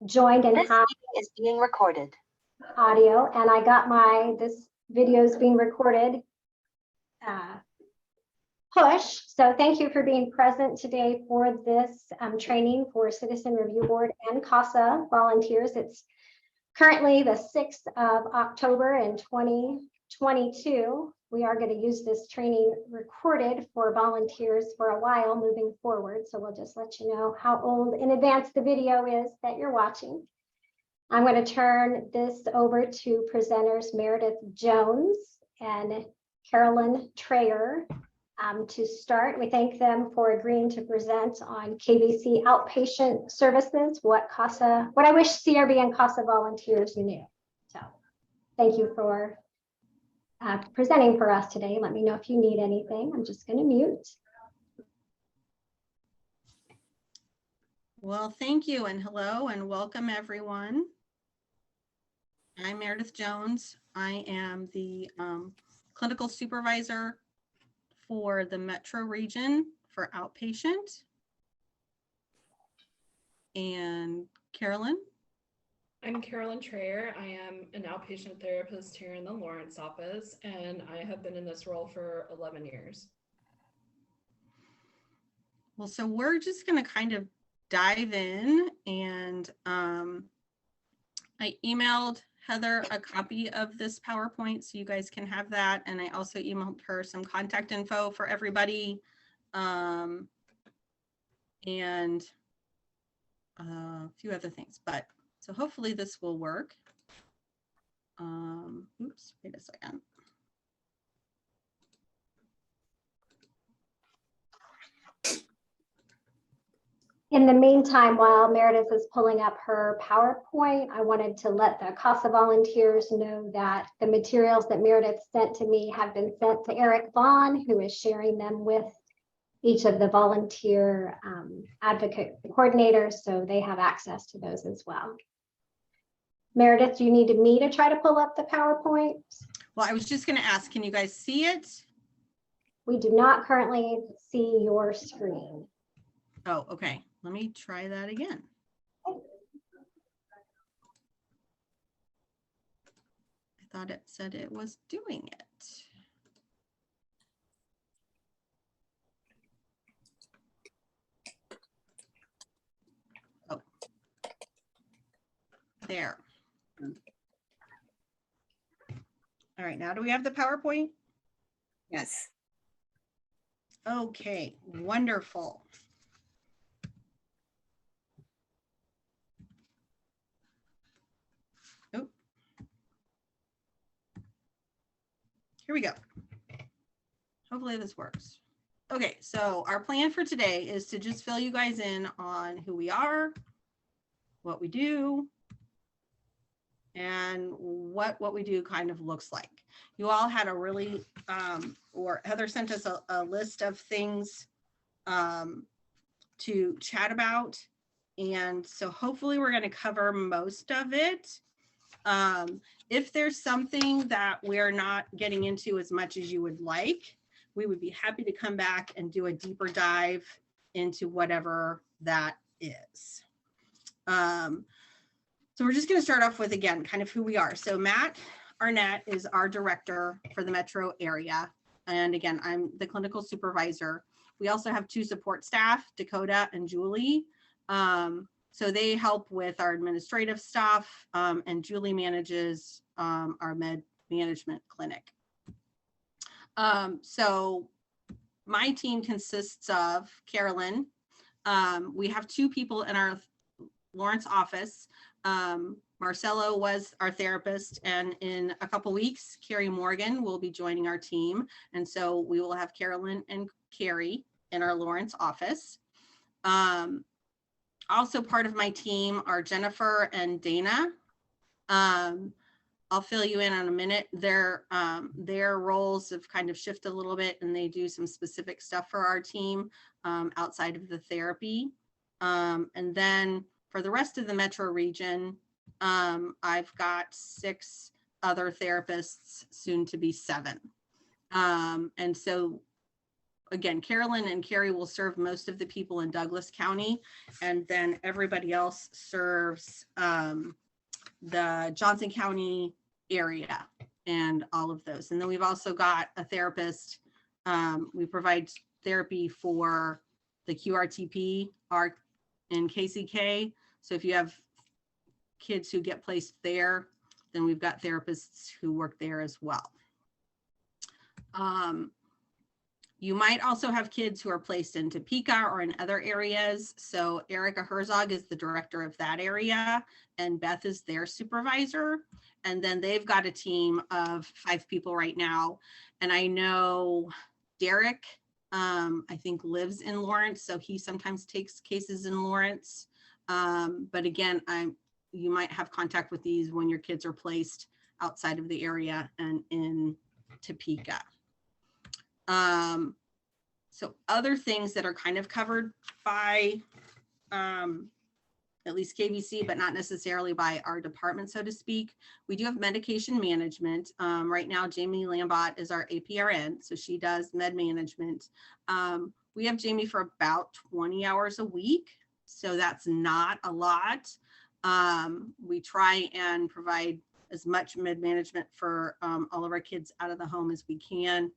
joined and This have meeting is being recorded. audio, and I got this video is being recorded push. So thank you for being present today for this training for Citizen Review Board and CASA volunteers. It's currently the 6th of October in 2022. We are going to use this training recorded for volunteers for a while moving forward. So we'll just let you know how old in advance the video is that you're watching. I'm going to turn this over to presenters Meredith Jones and Carolyn Trayer to start. We thank them for agreeing to present on KVC Outpatient Services, what I wish CRB and CASA volunteers knew. So thank you for presenting for us today. Let me know if you need anything. I'm just going to mute. Well, thank you, and hello and welcome everyone. I'm Meredith Jones. I am the clinical supervisor for the Metro region for outpatient. And Carolyn? I'm Carolyn Trayer. I am an outpatient therapist here in the Lawrence office, and I have been in this role for 11 years. Well, so we're just going to kind of dive in, and I emailed Heather a copy of this PowerPoint so you guys can have that, and I also emailed her some contact info for everybody, and a few other things, but so hopefully this will work. Oops, wait a second. In the meantime, while Meredith is pulling up her PowerPoint, I wanted to let the CASA volunteers know that the materials that Meredith sent to me have been sent to Eric Vaughn, who is sharing them with each of the volunteer advocate coordinators, so they have access to those as well. Meredith, do you need me to try to pull up the PowerPoint? Well, I was just going to ask, can you guys see it? We do not currently see your screen. Oh, okay. Let me try that again. I thought it said it was doing it. Oh, there. All right, now do we have the PowerPoint? Yes. Okay, wonderful. Oh, here we go. Hopefully this works. Okay, so our plan for today is to just fill you guys in on who we are, what we do, and what we do kind of looks like. You all had a really, or Heather sent us a list of things to chat about. And so hopefully we're going to cover most of it. If there's something that we're not getting into as much as you would like, we would be happy to come back and do a deeper dive into whatever that is. So we're just going to start off with, again, kind of who we are. So Matt Arnett is our director for the metro area. And again, I'm the clinical supervisor. We also have 2 support staff, Dakota and Julie. So they help with our administrative stuff, and Julie manages our med management clinic. So my team consists of Carolyn. We have 2 people in our Lawrence office. Marcelo was our therapist, and in a couple weeks, Carrie Morgan will be joining our team. And so we will have Carolyn and Carrie in our Lawrence office. Also part of my team are Jennifer and Dana. I'll fill you in on a minute. Their roles have kind of shifted a little bit, and they do some specific stuff for our team outside of the therapy. And then for the rest of the metro region, I've got 6 other therapists, soon to be 7. And so again, Carolyn and Carrie will serve most of the people in Douglas County, and then everybody else serves the Johnson County area and all of those. And then we've also got a therapist. We provide therapy for the QRTP, ARC, and KCK. So if you have kids who get placed there, then we've got therapists who work there as well. You might also have kids who are placed in Topeka or in other areas. So Erica Herzog is the director of that area, and Beth is their supervisor. And then they've got a team of 5 people right now. And I know Derek, I think, lives in Lawrence, so he sometimes takes cases in Lawrence. But again, you might have contact with these when your kids are placed outside of the area and in Topeka. So other things that are kind of covered by at least KVC, but not necessarily by our department, so to speak. We do have medication management. Right now, Jamie Lambot is our APRN, so she does med management. We have Jamie for about 20 hours a week, so that's not a lot. We try and provide as much med management for all of our kids out of the home as we can.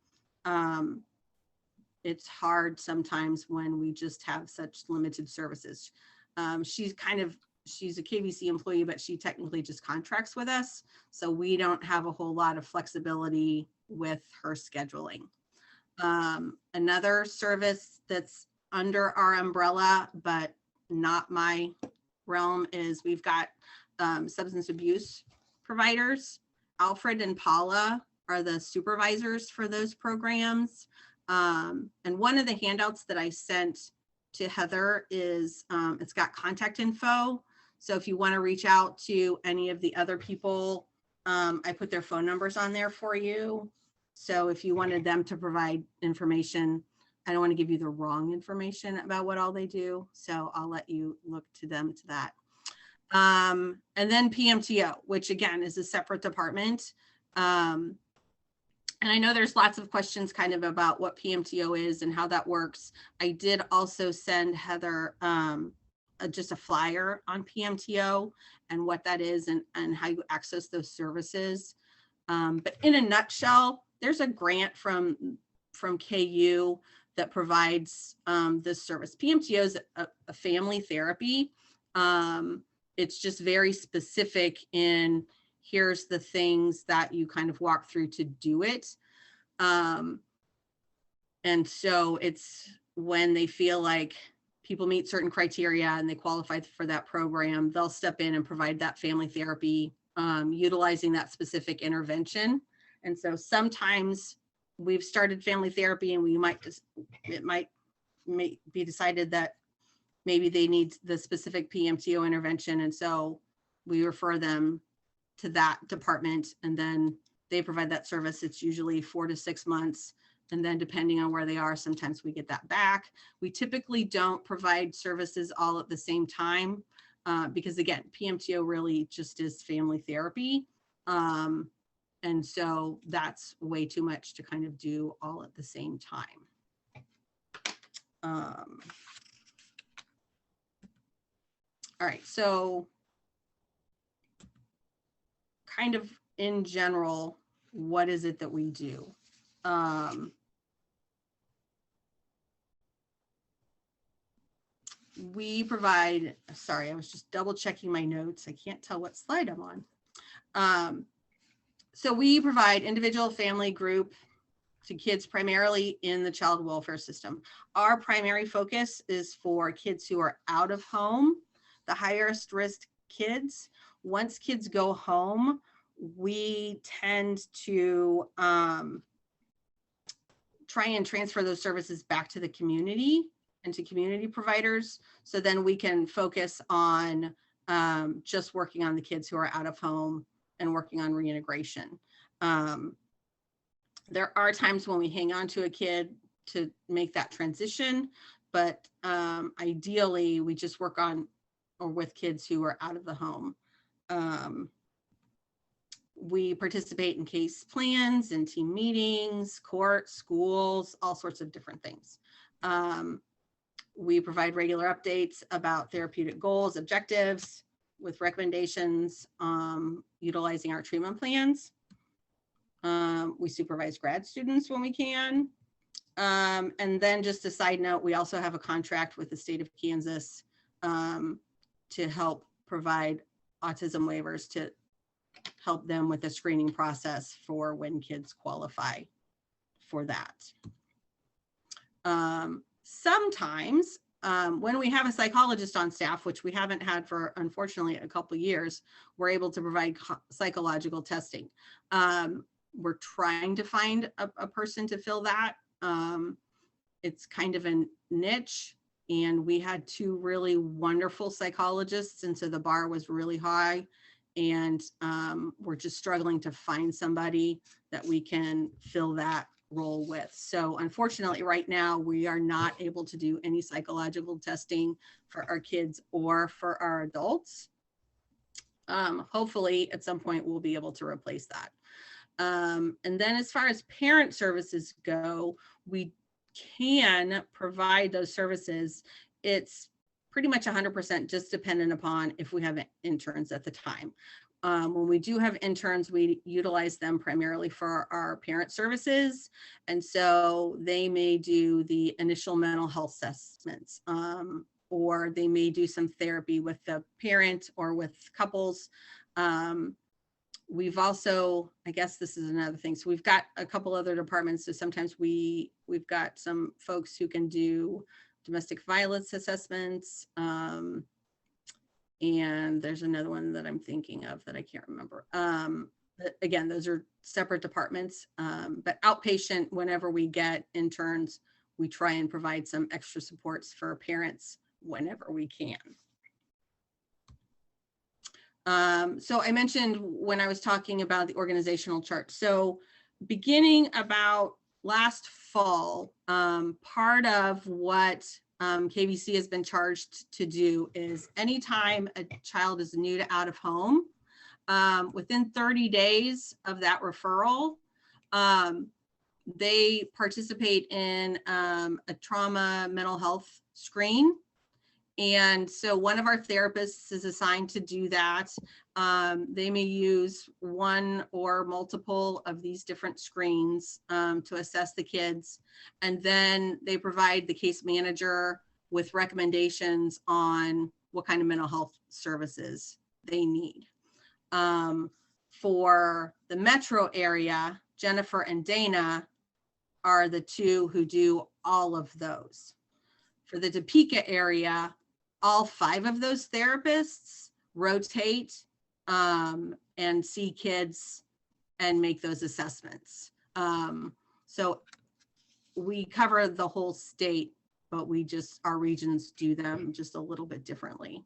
It's hard sometimes when we just have such limited services. She's a KVC employee, but she technically just contracts with us. So we don't have a whole lot of flexibility with her scheduling. Another service that's under our umbrella, but not my realm, is we've got substance abuse providers. Alfred and Paula are the supervisors for those programs. And one of the handouts that I sent to Heather is, it's got contact info. So if you want to reach out to any of the other people, I put their phone numbers on there for you. So if you wanted them to provide information, I don't want to give you the wrong information about what all they do. So I'll let you look to them to that. And then PMTO, which again is a separate department. And I know there's lots of questions kind of about what PMTO is and how that works. I did also send Heather just a flyer on PMTO and what that is and how you access those services. But in a nutshell, there's a grant from KU that provides this service. PMTO is a family therapy. It's just very specific in here's the things that you kind of walk through to do it. And so it's when they feel like people meet certain criteria and they qualify for that program, they'll step in and provide that family therapy, utilizing that specific intervention. And so sometimes we've started family therapy and it might be decided that maybe they need the specific PMTO intervention. And so we refer them to that department, and then they provide that service. It's usually 4 to 6 months. And then depending on where they are, sometimes we get that back. We typically don't provide services all at the same time because again, PMTO really just is family therapy. And so that's way too much to kind of do all at the same time. All right, so kind of in general, what is it that we do? We provide, sorry, I was just double checking my notes. I can't tell what slide I'm on. So we provide individual, family, group to kids primarily in the child welfare system. Our primary focus is for kids who are out of home, the highest risk kids. Once kids go home, we tend to try and transfer those services back to the community and to community providers. So then we can focus on just working on the kids who are out of home and working on reintegration. There are times when we hang on to a kid to make that transition, but ideally we just work on or with kids who are out of the home. We participate in case plans and team meetings, court, schools, all sorts of different things. We provide regular updates about therapeutic goals, objectives, with recommendations, utilizing our treatment plans. We supervise grad students when we can. And then just a side note, we also have a contract with the state of Kansas to help provide autism waivers to help them with the screening process for when kids qualify for that. Sometimes when we have a psychologist on staff, which we haven't had for, unfortunately, a couple of years, we're able to provide psychological testing. We're trying to find a person to fill that. It's kind of a niche, and we had 2 really wonderful psychologists, and so the bar was really high, and we're just struggling to find somebody that we can fill that role with. So unfortunately, right now, we are not able to do any psychological testing for our kids or for our adults. Hopefully, at some point, we'll be able to replace that. And then as far as parent services go, we can provide those services. It's pretty much 100% just dependent upon if we have interns at the time. When we do have interns, we utilize them primarily for our parent services. And so they may do the initial mental health assessments, or they may do some therapy with the parent or with couples. We've also, I guess this is another thing. So we've got a couple other departments. So sometimes we've got some folks who can do domestic violence assessments. And there's another one that I'm thinking of that I can't remember. Again, those are separate departments, but outpatient, whenever we get interns, we try and provide some extra supports for parents whenever we can. So I mentioned when I was talking about the organizational chart. So beginning about last fall, part of what KVC has been charged to do is anytime a child is new to out of home, within 30 days of that referral, they participate in a trauma mental health screen. And so one of our therapists is assigned to do that. They may use one or multiple of these different screens to assess the kids. And then they provide the case manager with recommendations on what kind of mental health services they need. For the metro area, Jennifer and Dana are the 2 who do all of those. For the Topeka area, all 5 of those therapists rotate and see kids and make those assessments. So we cover the whole state, but our regions do them just a little bit differently.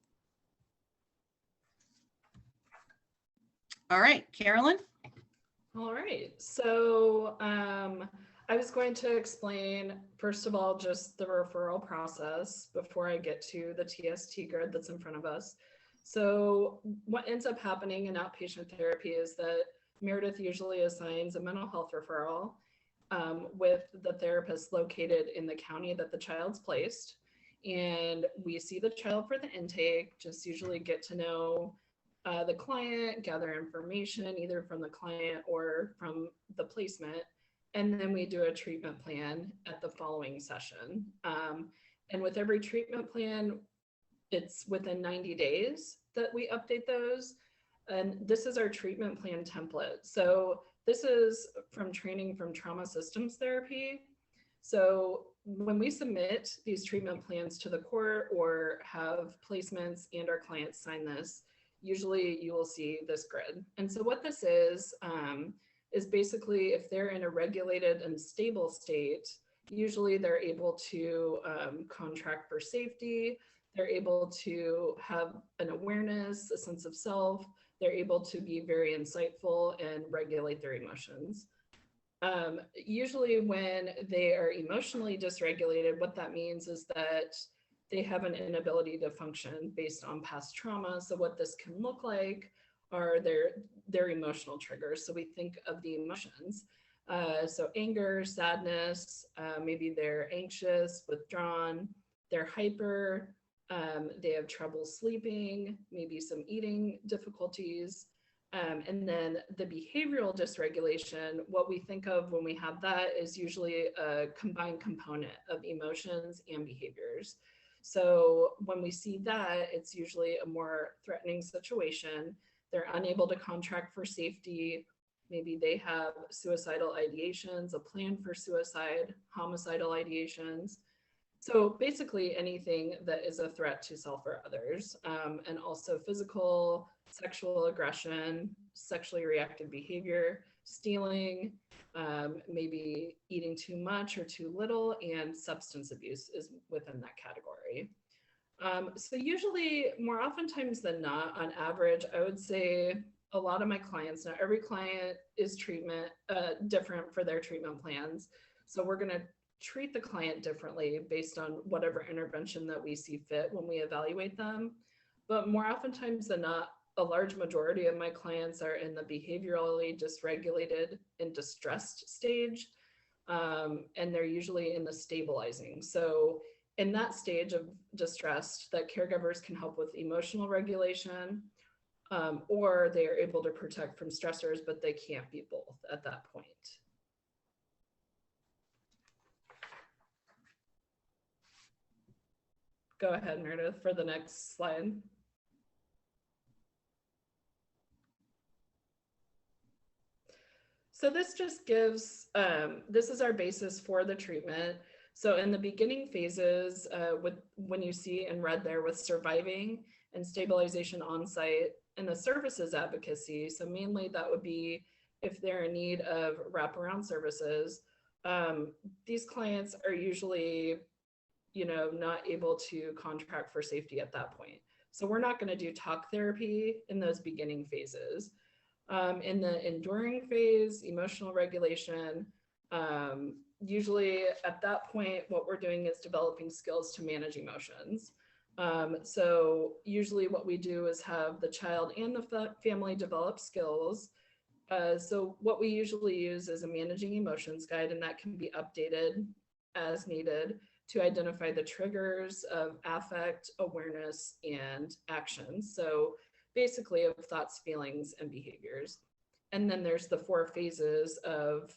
All right, Carolyn. All right, so I was going to explain, first of all, just the referral process before I get to the TST grid that's in front of us. So what ends up happening in outpatient therapy is that Meredith usually assigns a mental health referral with the therapist located in the county that the child's placed. And we see the child for the intake, just usually get to know the client, gather information either from the client or from the placement. And then we do a treatment plan at the following session. And with every treatment plan, it's within 90 days that we update those. And this is our treatment plan template. So this is from training from trauma systems therapy. So when we submit these treatment plans to the court or have placements and our clients sign this, usually you will see this grid. And so what this is basically if they're in a regulated and stable state, usually they're able to contract for safety, they're able to have an awareness, a sense of self, they're able to be very insightful and regulate their emotions. Usually when they are emotionally dysregulated, what that means is that they have an inability to function based on past trauma. So what this can look like are their emotional triggers. So we think of the emotions. So anger, sadness, maybe they're anxious, withdrawn, they're hyper, they have trouble sleeping, maybe some eating difficulties. And then the behavioral dysregulation, what we think of when we have that is usually a combined component of emotions and behaviors. So when we see that, it's usually a more threatening situation. They're unable to contract for safety. Maybe they have suicidal ideations, a plan for suicide, homicidal ideations. So basically anything that is a threat to self or others, and also physical, sexual aggression, sexually reactive behavior, stealing, maybe eating too much or too little, and substance abuse is within that category. So usually, more oftentimes than not, on average, I would say a lot of my clients, not every client is different for their treatment plans. So we're going to treat the client differently based on whatever intervention that we see fit when we evaluate them. But more oftentimes than not, a large majority of my clients are in the behaviorally dysregulated and distressed stage. And they're usually in the stabilizing. So in that stage of distress, that caregivers can help with emotional regulation, or they are able to protect from stressors, but they can't be both at that point. Go ahead, Meredith, for the next slide. So this just gives, this is our basis for the treatment. So in the beginning phases, when you see in red there with surviving and stabilization on site, and the services advocacy, so mainly that would be if they're in need of wraparound services. These clients are usually, not able to contract for safety at that point. So we're not going to do talk therapy in those beginning phases. In the enduring phase, emotional regulation, usually at that point, what we're doing is developing skills to manage emotions. So usually what we do is have the child and the family develop skills. So what we usually use is a managing emotions guide, and that can be updated as needed to identify the triggers of affect, awareness, and action. So basically of thoughts, feelings, and behaviors. And then there's the 4 phases of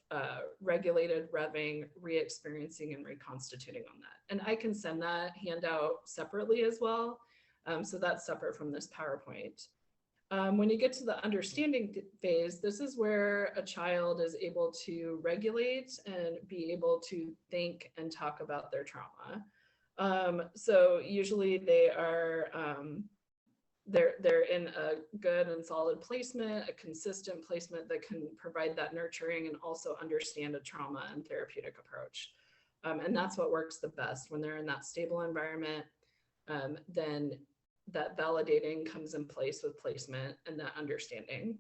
regulated, revving, re-experiencing, and reconstituting on that. And I can send that handout separately as well. So that's separate from this PowerPoint. When you get to the understanding phase, this is where a child is able to regulate and be able to think and talk about their trauma. So usually they are, they're in a good and solid placement, a consistent placement that can provide that nurturing and also understand a trauma and therapeutic approach. And that's what works the best when they're in that stable environment. Then that validating comes in place with placement and that understanding.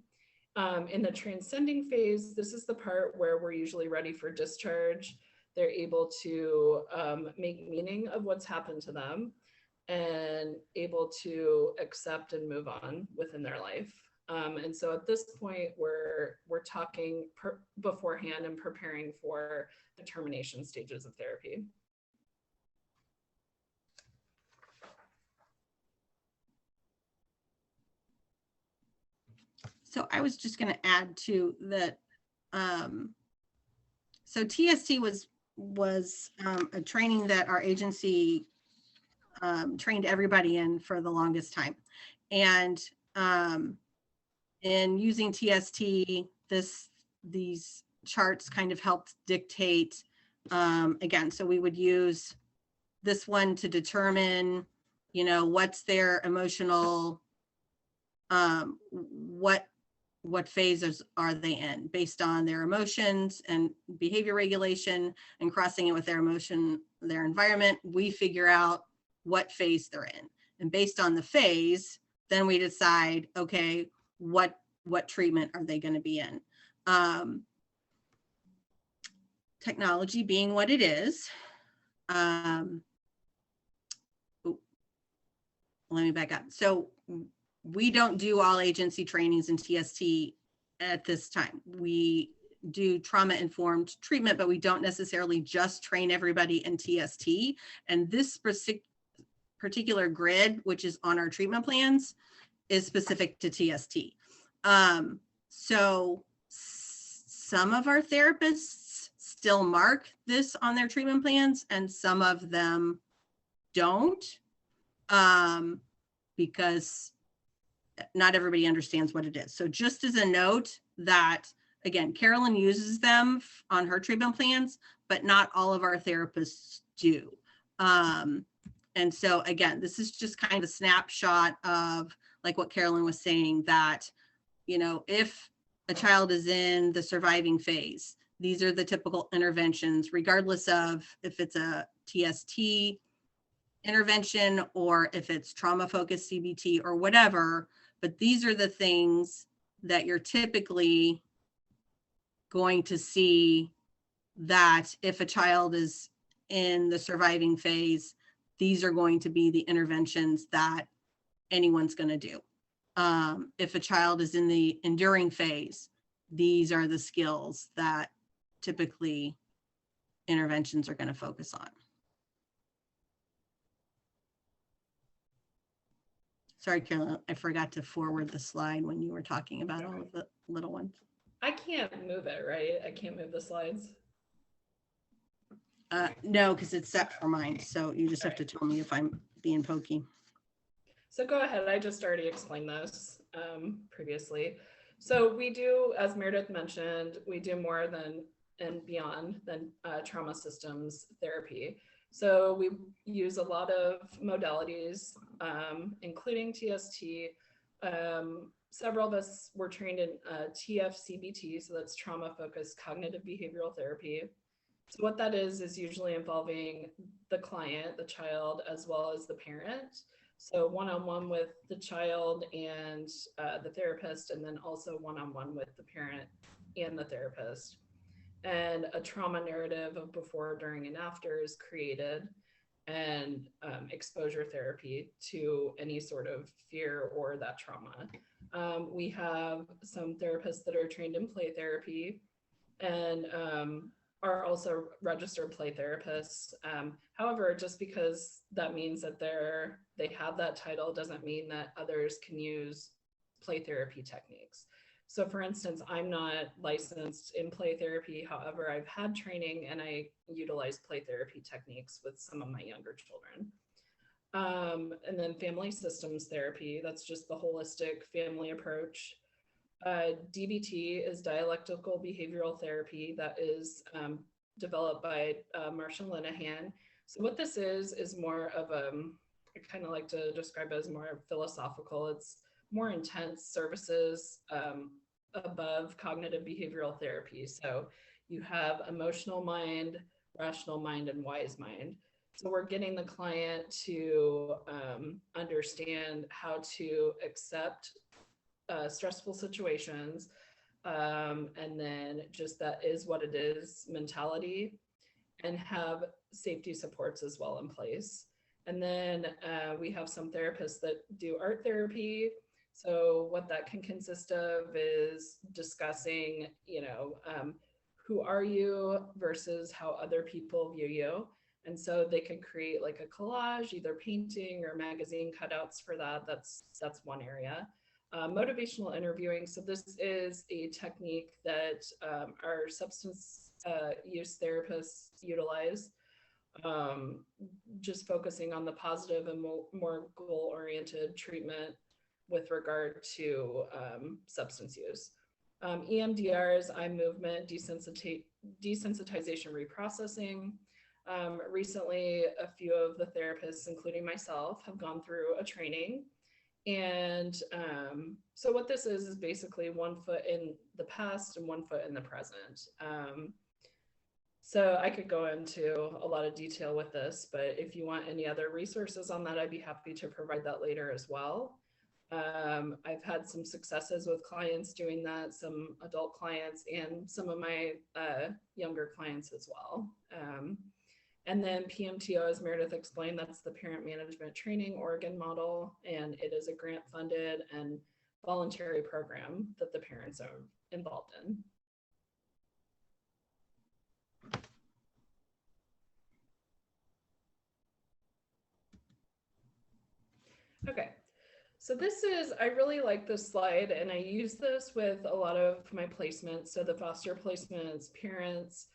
In the transcending phase, this is the part where we're usually ready for discharge. They're able to make meaning of what's happened to them and able to accept and move on within their life. And so at this point, we're talking beforehand and preparing for the termination stages of therapy. So I was just going to add to that. So TST was a training that our agency trained everybody in for the longest time. And in using TST, these charts kind of helped dictate, again, so we would use this one to determine, what's their emotional, what phases are they in based on their emotions and behavior regulation, and crossing it with their environment, we figure out what phase they're in. And based on the phase, then we decide, okay, what treatment are they going to be in? Technology being what it is, let me back up. So we don't do all agency trainings in TST at this time. We do trauma-informed treatment, but we don't necessarily just train everybody in TST. And this particular grid, which is on our treatment plans, is specific to TST. So some of our therapists still mark this on their treatment plans and some of them don't, because not everybody understands what it is. So just as a note that, again, Carolyn uses them on her treatment plans, but not all of our therapists do. And so again, this is just kind of a snapshot of like what Carolyn was saying, that, you know, if a child is in the surviving phase, these are the typical interventions, regardless of if it's a TST intervention or if it's trauma-focused CBT or whatever, but these are the things that you're typically going to see, that if a child is in the surviving phase, these are going to be the interventions that anyone's going to do. If a child is in the enduring phase, these are the skills that typically interventions are going to focus on. Sorry, Carolyn, I forgot to forward the slide when you were talking about all of the little ones. I can't move it, right? I can't move the slides. No, because it's set for mine. So you just have to tell me if I'm being pokey. So go ahead. I just already explained this previously. So we do, as Meredith mentioned, we do more than and beyond than trauma systems therapy. So we use a lot of modalities, including TST. Several of us were trained in TFCBT, so that's trauma-focused cognitive behavioral therapy. So what that is usually involving the client, the child, as well as the parent. So one-on-one with the child and the therapist, and then also one-on-one with the parent and the therapist. And a trauma narrative of before, during, and after is created, and exposure therapy to any sort of fear or that trauma. We have some therapists that are trained in play therapy and are also registered play therapists. However, just because that means that they have that title doesn't mean that others can use play therapy techniques. So for instance, I'm not licensed in play therapy. However, I've had training and I utilize play therapy techniques with some of my younger children. And then family systems therapy, that's just the holistic family approach. DBT is dialectical behavioral therapy that is developed by Marshall Linehan. So what this is more of I kind of like to describe it as more philosophical. It's more intense services above cognitive behavioral therapy. So you have emotional mind, rational mind, and wise mind. So we're getting the client to understand how to accept stressful situations, and then just that is what it is mentality, and have safety supports as well in place. And then we have some therapists that do art therapy. So what that can consist of is discussing, who are you versus how other people view you. And so they can create like a collage, either painting or magazine cutouts for that. That's one area. Motivational interviewing. So this is a technique that our substance use therapists utilize, just focusing on the positive and more goal-oriented treatment with regard to substance use. EMDRs, eye movement, desensitization reprocessing. Recently, a few of the therapists, including myself, have gone through a training. And so what this is basically 1 foot in the past and 1 foot in the present. So I could go into a lot of detail with this, but if you want any other resources on that, I'd be happy to provide that later as well. I've had some successes with clients doing that, some adult clients and some of my younger clients as well. And then PMTO, as Meredith explained, that's the Parent Management Training Oregon model, and it is a grant funded and voluntary program that the parents are involved in. Okay, so this is, I really like this slide, and I use this with a lot of my placements. So the foster placements, parents,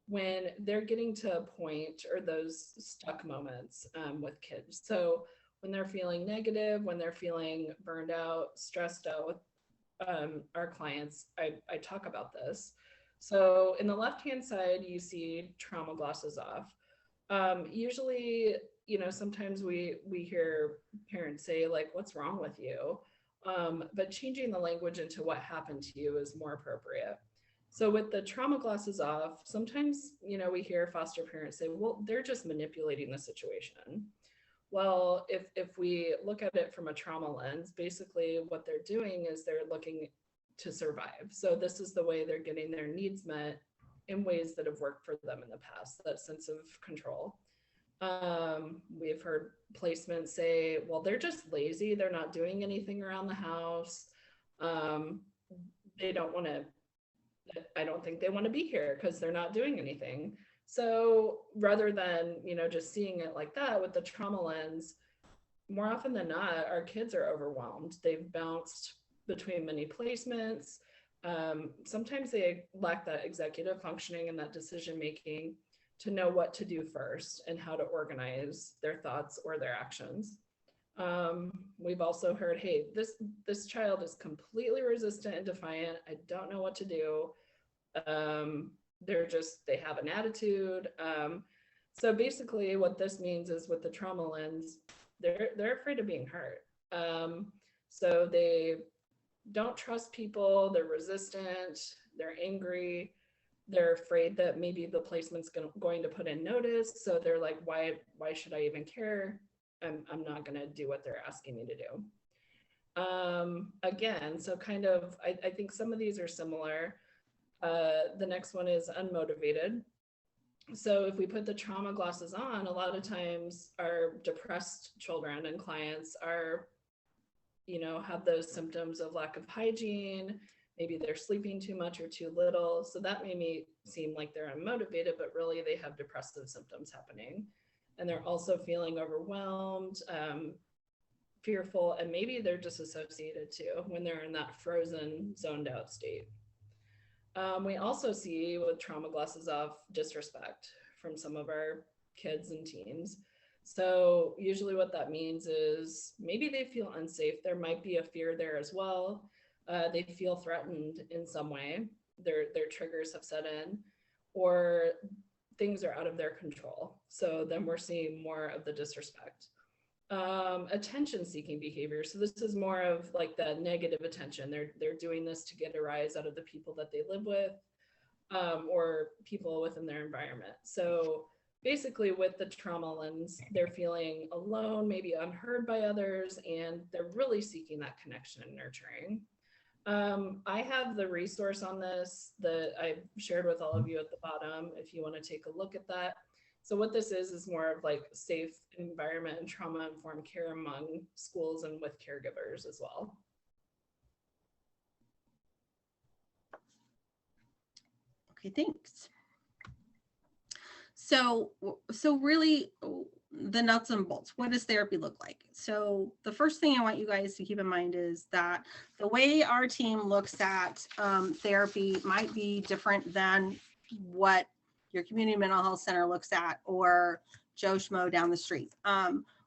when they're getting to a point or those stuck moments with kids. So when they're feeling negative, when they're feeling burned out, stressed out with our clients, I talk about this. So in the left-hand side, you see trauma glasses off. Usually, you know, sometimes we hear parents say like, what's wrong with you? But changing the language into what happened to you is more appropriate. So with the trauma glasses off, sometimes, you know, we hear foster parents say, well, they're just manipulating the situation. Well, if we look at it from a trauma lens, basically what they're doing is they're looking to survive. So this is the way they're getting their needs met in ways that have worked for them in the past, that sense of control. We've heard placements say, well, they're just lazy. They're not doing anything around the house. They don't want to, I don't think they want to be here because they're not doing anything. So rather than, you know, just seeing it like that with the trauma lens, more often than not, our kids are overwhelmed. They've bounced between many placements. Sometimes they lack that executive functioning and that decision making to know what to do first and how to organize their thoughts or their actions. We've also heard, hey, this child is completely resistant and defiant. I don't know what to do. They have an attitude. So basically what this means is with the trauma lens, they're afraid of being hurt. So they don't trust people, they're resistant, they're angry, they're afraid that maybe the placement's going to put in notice. So they're like, why should I even care? I'm not gonna do what they're asking me to do. Again, so kind of, I think some of these are similar. The next one is unmotivated. So if we put the trauma glasses on, a lot of times our depressed children and clients are, you know, have those symptoms of lack of hygiene. Maybe they're sleeping too much or too little. So that made me seem like they're unmotivated, but really they have depressive symptoms happening. And they're also feeling overwhelmed, fearful, and maybe they're disassociated too when they're in that frozen, zoned out state. We also see with trauma glasses off disrespect from some of our kids and teens. So usually what that means is maybe they feel unsafe. There might be a fear there as well. They feel threatened in some way. Their triggers have set in, or things are out of their control. So then we're seeing more of the disrespect. Attention-seeking behavior. So this is more of like the negative attention. They're doing this to get a rise out of the people that they live with, or people within their environment. So basically with the trauma lens, they're feeling alone, maybe unheard by others, and they're really seeking that connection and nurturing. I have the resource on this that I shared with all of you at the bottom if you want to take a look at that. So what this is more of like safe environment and trauma-informed care among schools and with caregivers as well. Okay, thanks. So really the nuts and bolts, what does therapy look like? So the first thing I want you guys to keep in mind is that the way our team looks at therapy might be different than what your community mental health center looks at or Joe Schmo down the street.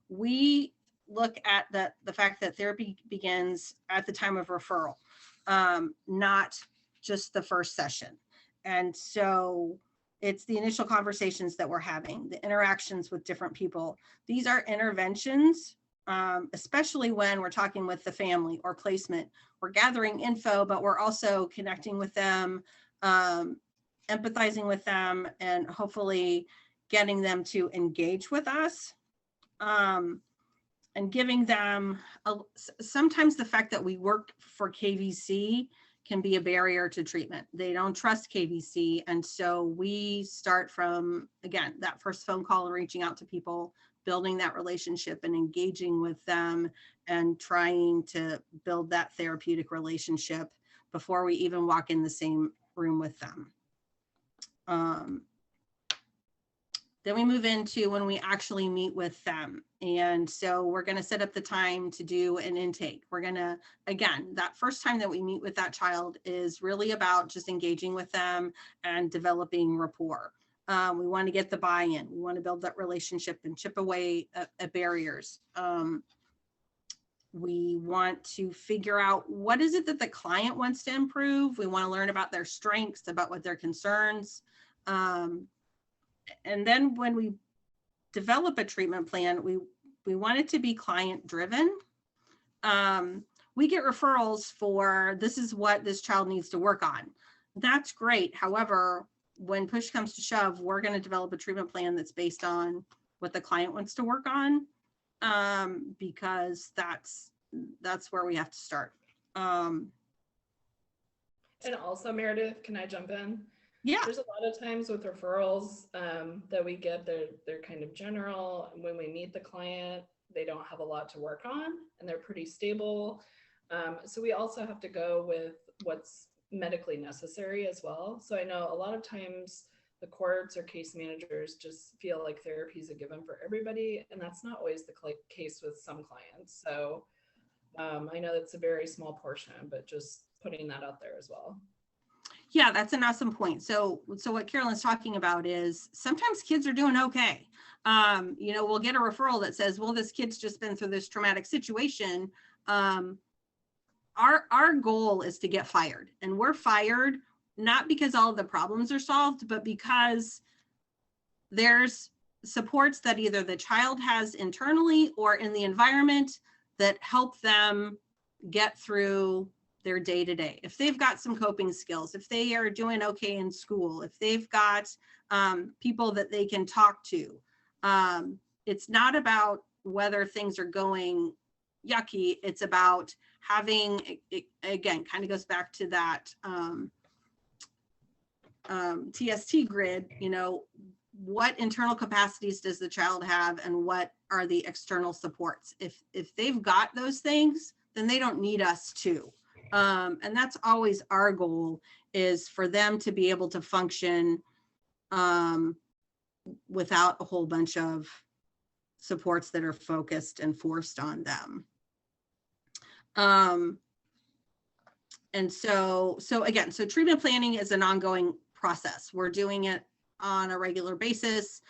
We look at the fact that therapy begins at the time of referral, not just the first session. And so it's the initial conversations that we're having, the interactions with different people. These are interventions, especially when we're talking with the family or placement. We're gathering info, but we're also connecting with them, empathizing with them, and hopefully getting them to engage with us, and giving them sometimes the fact that we work for KVC can be a barrier to treatment. They don't trust KVC. And so we start from, again, that first phone call and reaching out to people, building that relationship and engaging with them and trying to build that therapeutic relationship before we even walk in the same room with them. Then we move into when we actually meet with them. And so we're going to set up the time to do an intake. We're going to, again, that first time that we meet with that child is really about just engaging with them and developing rapport. We want to get the buy-in. We want to build that relationship and chip away at barriers. We want to figure out what is it that the client wants to improve. We want to learn about their strengths, about what their concerns. And then when we develop a treatment plan, we want it to be client driven. We get referrals for this is what this child needs to work on. That's great. However, when push comes to shove, we're going to develop a treatment plan that's based on what the client wants to work on, because that's where we have to start. And also, Meredith, can I jump in? Yeah. There's a lot of times with referrals that we get, they're kind of general. When we meet the client, they don't have a lot to work on and they're pretty stable. So we also have to go with what's medically necessary as well. So I know a lot of times the courts or case managers just feel like therapy is a given for everybody, and that's not always the case with some clients. So I know that's a very small portion, but just putting that out there as well. Yeah, that's an awesome point. So what Carolyn's talking about is sometimes kids are doing okay. You know, we'll get a referral that says, well, this kid's just been through this traumatic situation. Our goal is to get fired, and we're fired not because all of the problems are solved, but because there's supports that either the child has internally or in the environment that help them get through their day-to-day. If they've got some coping skills, if they are doing okay in school, if they've got people that they can talk to, it's not about whether things are going yucky. It's about having, it, again, kind of goes back to that TST grid, you know, what internal capacities does the child have and what are the external supports? If they've got those things, then they don't need us to. And that's always our goal, is for them to be able to function without a whole bunch of supports that are focused and forced on them. And so again, so treatment planning is an ongoing process. We're doing it on a regular basis.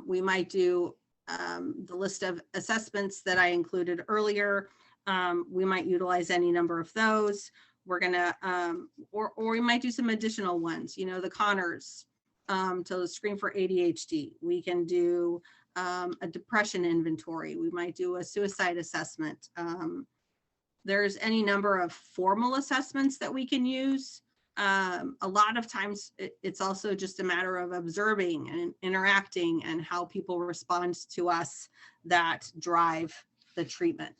We might do the list of assessments that I included earlier. We might utilize any number of those. We're gonna, or we might do some additional ones, you know, the Connors to screen for ADHD. We can do a depression inventory. We might do a suicide assessment. There's any number of formal assessments that we can use. A lot of times it's also just a matter of observing and interacting and how people respond to us that drive the treatment.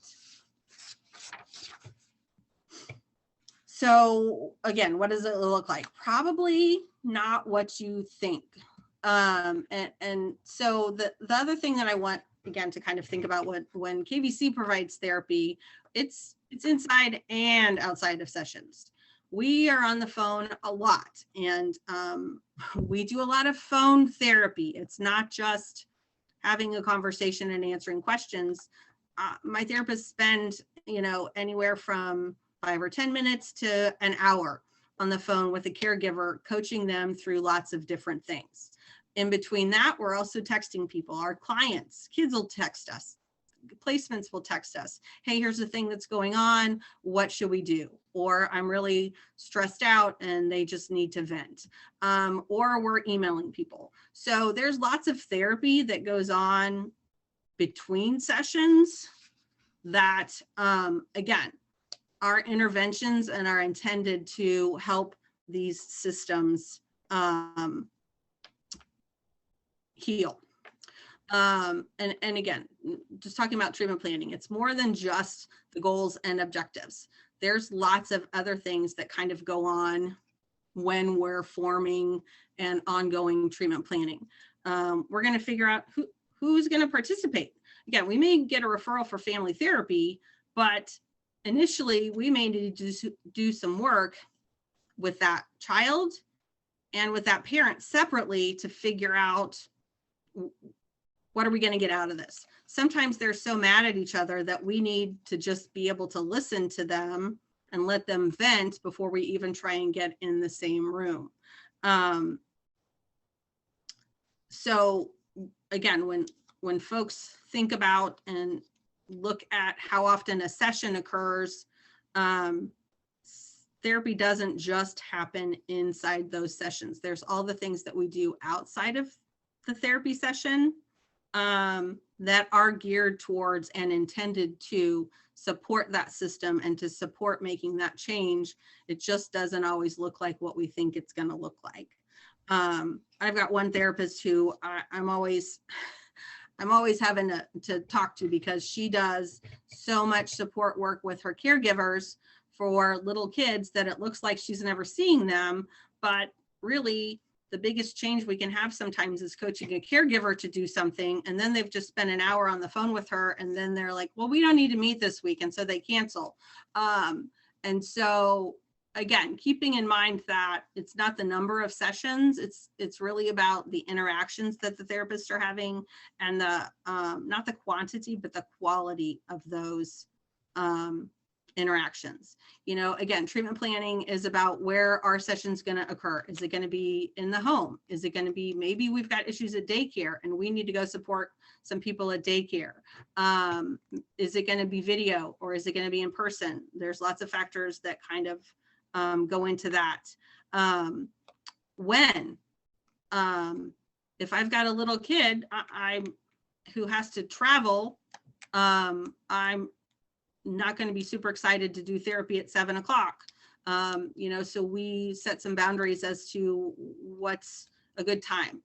So again, what does it look like? Probably not what you think. And so the other thing that I want, again, to kind of think about when KVC provides therapy, it's inside and outside of sessions. We are on the phone a lot, and we do a lot of phone therapy. It's not just having a conversation and answering questions. My therapists spend, you know, anywhere from 5 or 10 minutes to an hour on the phone with a caregiver, coaching them through lots of different things. In between that, we're also texting people. Our clients, kids will text us. Placements will text us. Hey, here's the thing that's going on. What should we do? Or I'm really stressed out and they just need to vent. Or we're emailing people. So there's lots of therapy that goes on between sessions that, again, our interventions and are intended to help these systems heal. And again, just talking about treatment planning, it's more than just the goals and objectives. There's lots of other things that kind of go on when we're forming and ongoing treatment planning. We're going to figure out who's going to participate. Again, we may get a referral for family therapy, but initially we may need to do some work with that child and with that parent separately to figure out what are we going to get out of this. Sometimes they're so mad at each other that we need to just be able to listen to them and let them vent before we even try and get in the same room. So again, when folks think about and look at how often a session occurs, therapy doesn't just happen inside those sessions. There's all the things that we do outside of the therapy session that are geared towards and intended to support that system and to support making that change. It just doesn't always look like what we think it's going to look like. I've got one therapist who I'm always having to talk to because she does so much support work with her caregivers for little kids that it looks like she's never seeing them. But really, the biggest change we can have sometimes is coaching a caregiver to do something, and then they've just spent an hour on the phone with her, and then they're like, well, we don't need to meet this week, and so they cancel. And so again, keeping in mind that it's not the number of sessions, it's really about the interactions that the therapists are having, and the not the quantity but the quality of those interactions. You know, again, treatment planning is about where our session's going to occur. Is it going to be in the home? Is it going to be, maybe we've got issues at daycare and we need to go support some people at daycare. Is it going to be video, or is it going to be in person? There's lots of factors that kind of go into that. If I've got a little kid who has to travel, I'm not going to be super excited to do therapy at 7 o'clock. You know, so we set some boundaries as to what's a good time.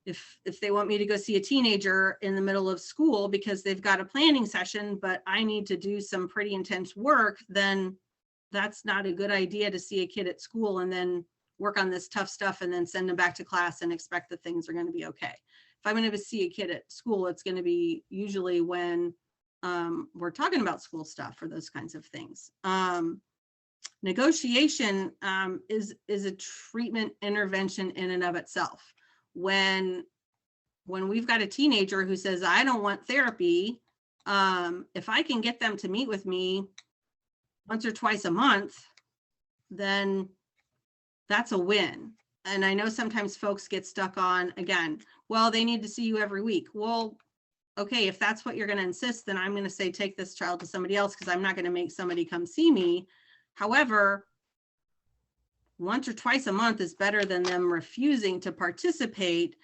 If they want me to go see a teenager in the middle of school because they've got a planning session, but I need to do some pretty intense work, then that's not a good idea to see a kid at school and then work on this tough stuff and then send them back to class and expect that things are going to be okay. If I'm going to see a kid at school, it's going to be usually when we're talking about school stuff or those kinds of things. Negotiation is a treatment intervention in and of itself. When we've got a teenager who says, I don't want therapy, if I can get them to meet with me once or twice a month, then that's a win. And I know sometimes folks get stuck on, again, well, they need to see you every week. Well, okay, if that's what you're going to insist, then I'm going to say, take this child to somebody else, because I'm not going to make somebody come see me. However, once or twice a month is better than them refusing to participate.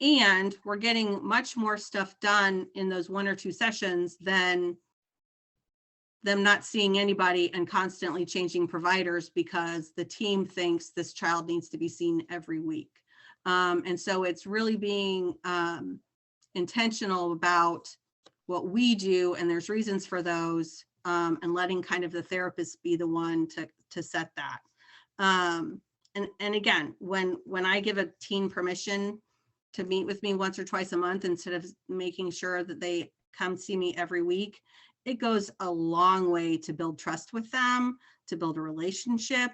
And we're getting much more stuff done in those 1 or 2 sessions than them not seeing anybody and constantly changing providers because the team thinks this child needs to be seen every week. And so it's really being intentional about what we do, and there's reasons for those, and letting kind of the therapist be the one to set that. And again, when I give a teen permission to meet with me once or twice a month instead of making sure that they come see me every week, it goes a long way to build trust with them, to build a relationship.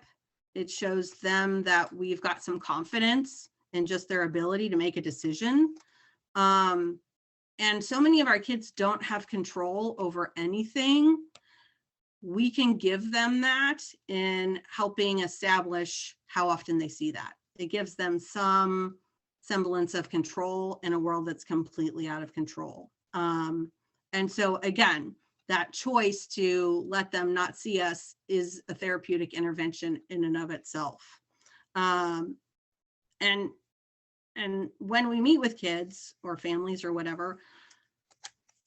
It shows them that we've got some confidence in just their ability to make a decision. And so many of our kids don't have control over anything. We can give them that in helping establish how often they see that. It gives them some semblance of control in a world that's completely out of control. And so again, that choice to let them not see us is a therapeutic intervention in and of itself. And when we meet with kids or families or whatever,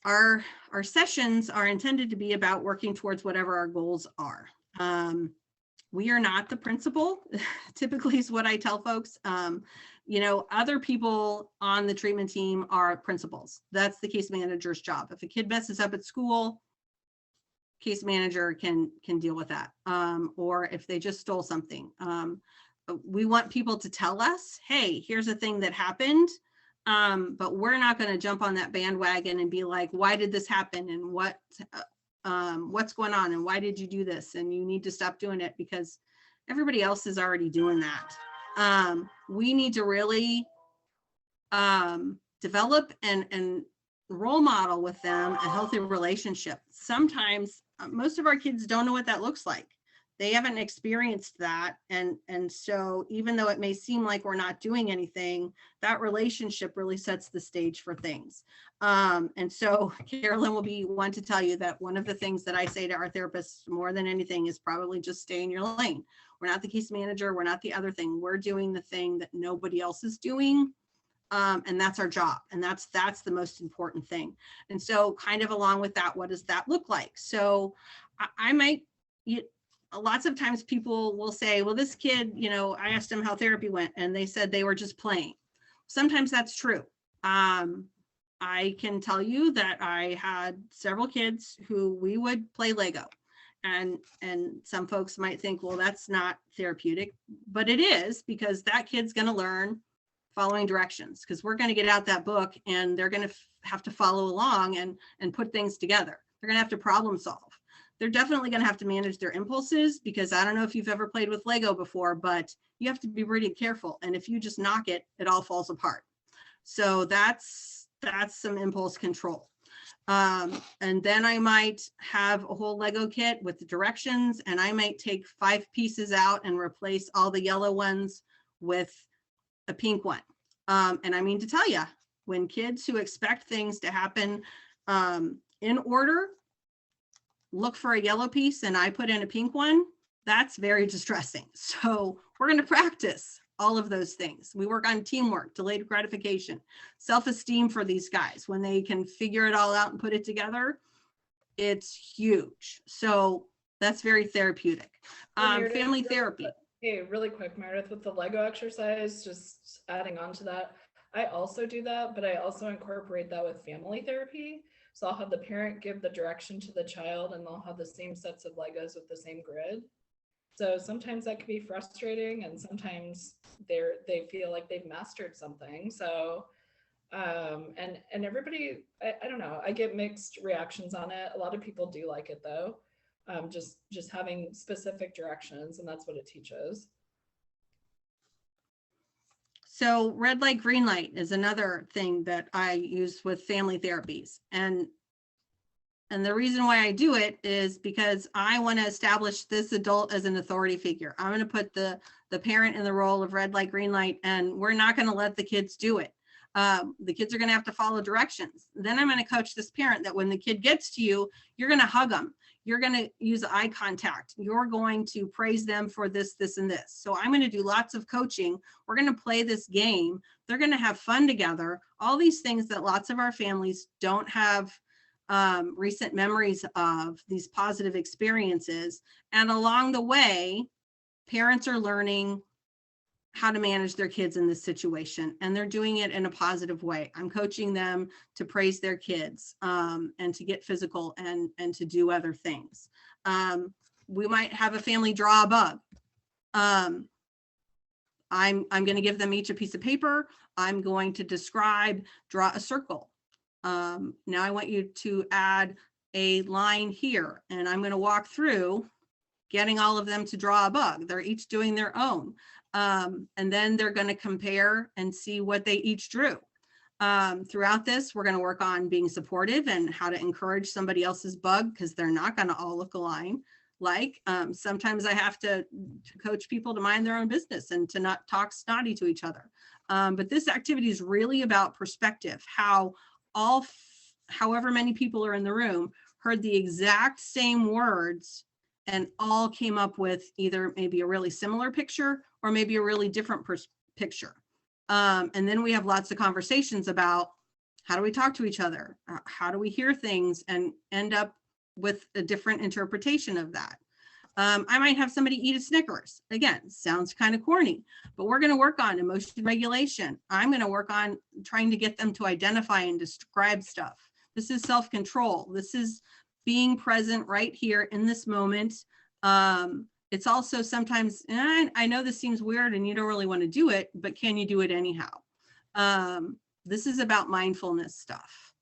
our sessions are intended to be about working towards whatever our goals are. We are not the principal, typically is what I tell folks. You know, other people on the treatment team are principals. That's the case manager's job. If a kid messes up at school, case manager can deal with that. Or if they just stole something. We want people to tell us, hey, here's a thing that happened, but we're not going to jump on that bandwagon and be like, why did this happen, and what's going on, and why did you do this, and you need to stop doing it, because everybody else is already doing that. We need to really develop and role model with them a healthy relationship. Sometimes most of our kids don't know what that looks like. They haven't experienced that. And so even though it may seem like we're not doing anything, that relationship really sets the stage for things. And so Carolyn will be one to tell you that one of the things that I say to our therapists more than anything is probably just stay in your lane. We're not the case manager. We're not the other thing. We're doing the thing that nobody else is doing. And that's our job. And that's the most important thing. And so kind of along with that, what does that look like? So lots of times people will say, well, this kid, you know, I asked them how therapy went and they said they were just playing. Sometimes that's true. I can tell you that I had several kids who we would play Lego, and some folks might think, well, that's not therapeutic, but it is, because that kid's going to learn following directions, because we're going to get out that book and they're going to have to follow along and put things together. They're going to have to problem solve. They're definitely going to have to manage their impulses, because I don't know if you've ever played with Lego before, but you have to be pretty careful. And if you just knock it, it all falls apart. So that's some impulse control. And then I might have a whole Lego kit with the directions, and I might take 5 pieces out and replace all the yellow ones with a pink one. And I mean to tell you, when kids who expect things to happen in order look for a yellow piece and I put in a pink one, that's very distressing. So we're going to practice all of those things. We work on teamwork, delayed gratification, self-esteem for these guys. When they can figure it all out and put it together, it's huge. So that's very therapeutic. Family therapy. Hey, really quick, Meredith, with the Lego exercise, just adding on to that, I also do that, but I also incorporate that with family therapy. So I'll have the parent give the direction to the child, and they'll have the same sets of Legos with the same grid. So sometimes that can be frustrating, and sometimes they feel like they've mastered something. So, and everybody, I don't know, I get mixed reactions on it. A lot of people do like it though. Just having specific directions, and that's what it teaches. So red light, green light is another thing that I use with family therapies. And the reason why I do it is because I want to establish this adult as an authority figure. I'm going to put the parent in the role of red light, green light, and we're not going to let the kids do it. The kids are going to have to follow directions. Then I'm going to coach this parent that when the kid gets to you, you're going to hug them. You're going to use eye contact. You're going to praise them for this, this, and this. So I'm going to do lots of coaching. We're going to play this game. They're going to have fun together. All these things that lots of our families don't have recent memories of, these positive experiences. And along the way, parents are learning how to manage their kids in this situation, and they're doing it in a positive way. I'm coaching them to praise their kids and to get physical and to do other things. We might have a family draw a bug. I'm going to give them each a piece of paper. I'm going to describe, draw a circle. Now I want you to add a line here, and I'm going to walk through getting all of them to draw a bug. They're each doing their own. And then they're going to compare and see what they each drew. Throughout this, we're going to work on being supportive and how to encourage somebody else's bug, because they're not going to all look alike. Sometimes I have to coach people to mind their own business and to not talk snotty to each other. But this activity is really about perspective, how however many people are in the room heard the exact same words and all came up with either maybe a really similar picture or maybe a really different picture. And then we have lots of conversations about how do we talk to each other? How do we hear things and end up with a different interpretation of that? I might have somebody eat a Snickers. Again, sounds kind of corny, but we're going to work on emotion regulation. I'm going to work on trying to get them to identify and describe stuff. This is self-control. This is being present right here in this moment. It's also sometimes, and I know this seems weird and you don't really want to do it, but can you do it anyhow? This is about mindfulness stuff.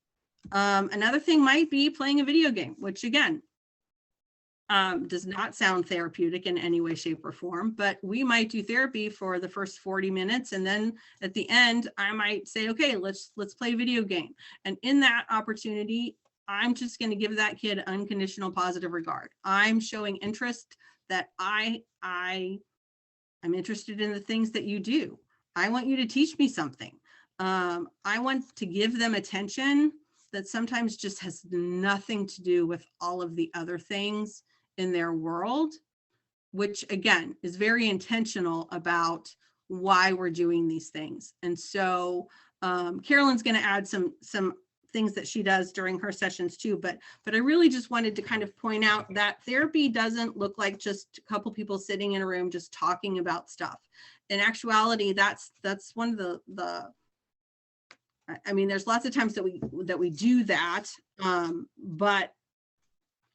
Another thing might be playing a video game, which again, does not sound therapeutic in any way, shape, or form, but we might do therapy for the first 40 minutes. And then at the end, I might say, okay, let's play a video game. And in that opportunity, I'm just going to give that kid unconditional positive regard. I'm showing interest that I'm interested in the things that you do. I want you to teach me something. I want to give them attention that sometimes just has nothing to do with all of the other things in their world, which again is very intentional about why we're doing these things. And so Carolyn's going to add some things that she does during her sessions too, but I really just wanted to kind of point out that therapy doesn't look like just a couple people sitting in a room just talking about stuff. In actuality, that's one of the I mean, there's lots of times that we do that, but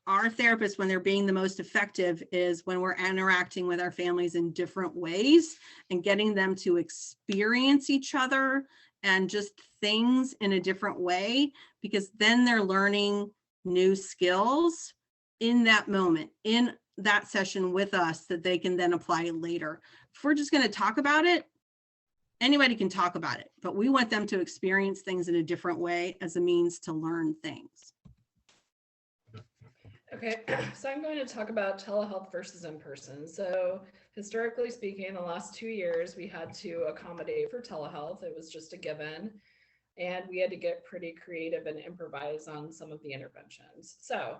our therapists, when they're being the most effective, is when we're interacting with our families in different ways and getting them to experience each other and just things in a different way, because then they're learning new skills in that moment, in that session with us, that they can then apply later. If we're just going to talk about it, anybody can talk about it, but we want them to experience things in a different way as a means to learn things. Okay, so I'm going to talk about telehealth versus in-person. So historically speaking, the last 2 years, we had to accommodate for telehealth. It was just a given. And we had to get pretty creative and improvise on some of the interventions. So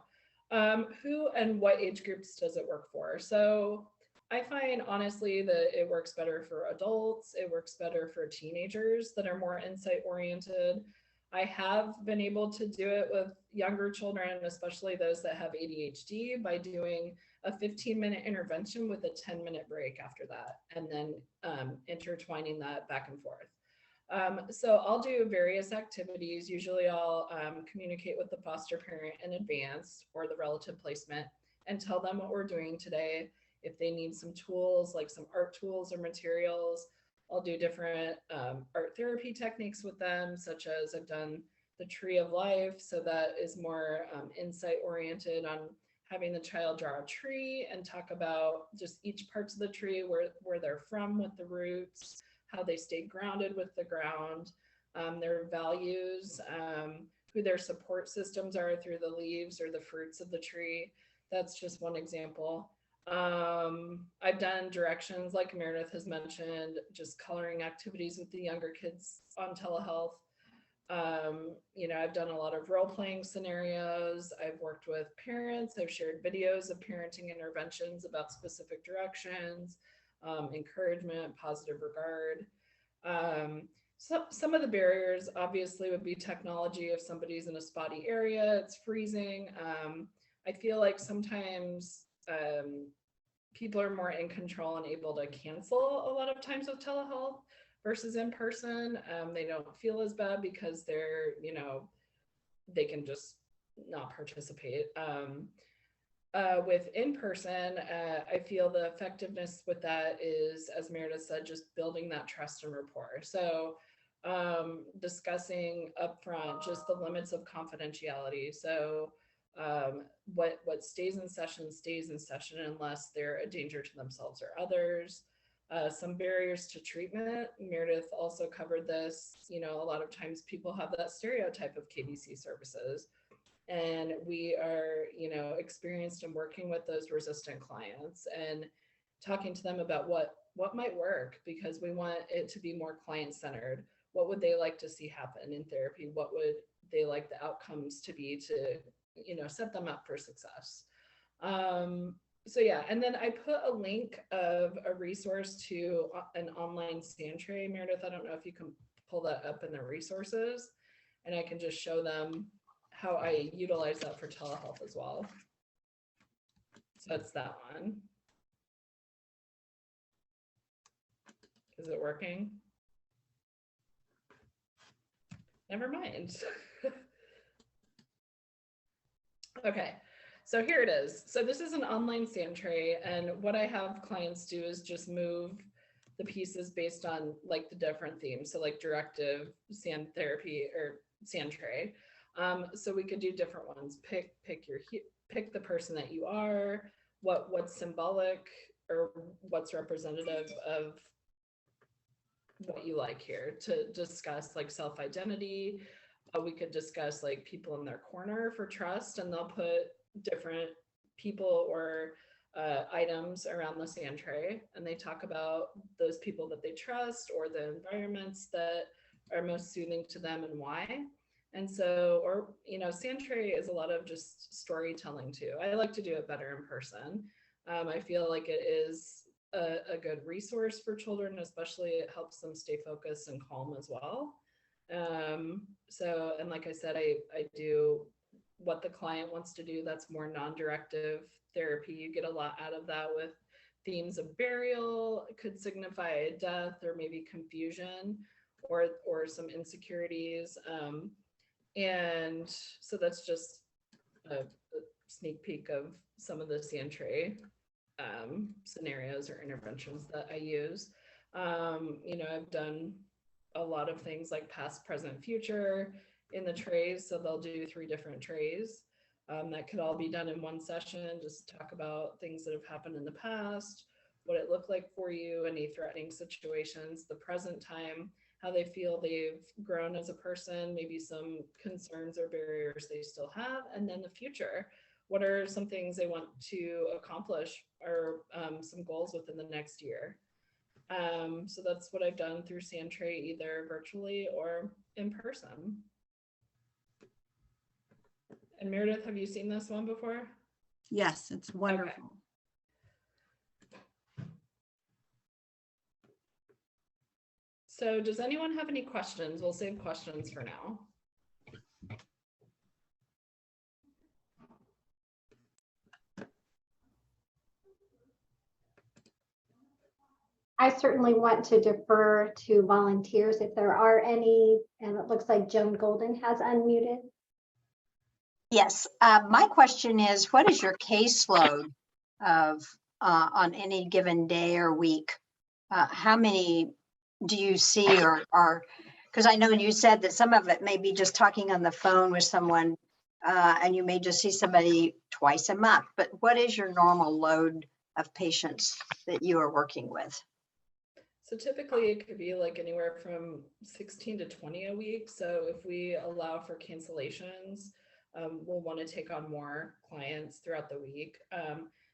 who and what age groups does it work for? So I find honestly that it works better for adults. It works better for teenagers that are more insight oriented. I have been able to do it with younger children, especially those that have ADHD, by doing a 15-minute intervention with a 10-minute break after that, and then intertwining that back and forth. So I'll do various activities. Usually I'll communicate with the foster parent in advance or the relative placement and tell them what we're doing today. If they need some tools, like some art tools or materials, I'll do different art therapy techniques with them, such as I've done the tree of life. So that is more insight oriented on having the child draw a tree and talk about just each parts of the tree, where they're from with the roots, how they stay grounded with the ground, their values, who their support systems are through the leaves or the fruits of the tree. That's just one example. I've done directions, like Meredith has mentioned, just coloring activities with the younger kids on telehealth. I've done a lot of role-playing scenarios. I've worked with parents. I've shared videos of parenting interventions about specific directions, encouragement, positive regard. Some of the barriers obviously would be technology. If somebody's in a spotty area, it's freezing. I feel like sometimes people are more in control and able to cancel a lot of times with telehealth versus in person. They don't feel as bad because they can just not participate. With in person, I feel the effectiveness with that is, as Meredith said, just building that trust and rapport. So discussing upfront just the limits of confidentiality. So what stays in session unless they're a danger to themselves or others. Some barriers to treatment. Meredith also covered this. A lot of times people have that stereotype of KVC services, and we are, experienced in working with those resistant clients and talking to them about what might work, because we want it to be more client-centered. What would they like to see happen in therapy? What would they like the outcomes to be to set them up for success. So yeah, and then I put a link of a resource to an online stand tray. Meredith, I don't know if you can pull that up in the resources, and I can just show them how I utilize that for telehealth as well. So it's that one. Is it working? Never mind. Okay, so here it is. So this is an online sand tray, and what I have clients do is just move the pieces based on like the different themes. So like directive, sand therapy, or sand tray. So we could do different ones. Pick the person that you are, what's symbolic or what's representative of what you like here, to discuss like self-identity. We could discuss like people in their corner for trust, and they'll put different people or items around the sand tray, and they talk about those people that they trust or the environments that are most soothing to them and why. And so, or, you know, sand tray is a lot of just storytelling too. I like to do it better in person. I feel like it is a good resource for children, especially it helps them stay focused and calm as well. So, and like I said, I do what the client wants to do. That's more non-directive therapy. You get a lot out of that with themes of burial. It could signify death or maybe confusion or some insecurities. And so that's just a sneak peek of some of the sand tray scenarios or interventions that I use. You know, I've done a lot of things like past, present, future in the trays. So they'll do 3 different trays. That could all be done in one session. Just talk about things that have happened in the past, what it looked like for you, any threatening situations, the present time, how they feel they've grown as a person, maybe some concerns or barriers they still have, and then the future. What are some things they want to accomplish or some goals within the next year? So that's what I've done through sand tray, either virtually or in person. And Meredith, have you seen this one before? Yes, it's wonderful. Okay. So does anyone have any questions? We'll save questions for now. I certainly want to defer to volunteers if there are any, and it looks like Joan Golden has unmuted. Yes, my question is, what is your caseload of on any given day or week? How many do you see, or because I know you said that some of it may be just talking on the phone with someone, and you may just see somebody twice a month, but what is your normal load of patients that you are working with? So typically it could be like anywhere from 16 to 20 a week. So if we allow for cancellations, we'll want to take on more clients throughout the week.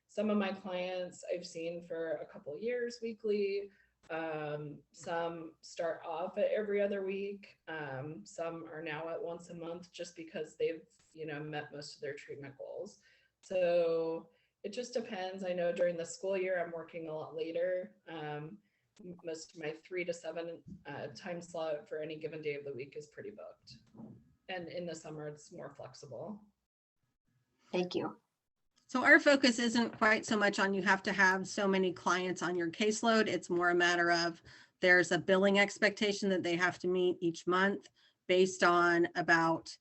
Some of my clients I've seen for a couple years weekly. Some start off at every other week. Some are now at once a month just because they've, you know, met most of their treatment goals. So it just depends. I know during the school year, I'm working a lot later. Most of my 3 to 7 time slot for any given day of the week is pretty booked. And in the summer, it's more flexible. Thank you. So our focus isn't quite so much on you have to have so many clients on your caseload. It's more a matter of there's a billing expectation that they have to meet each month based on about,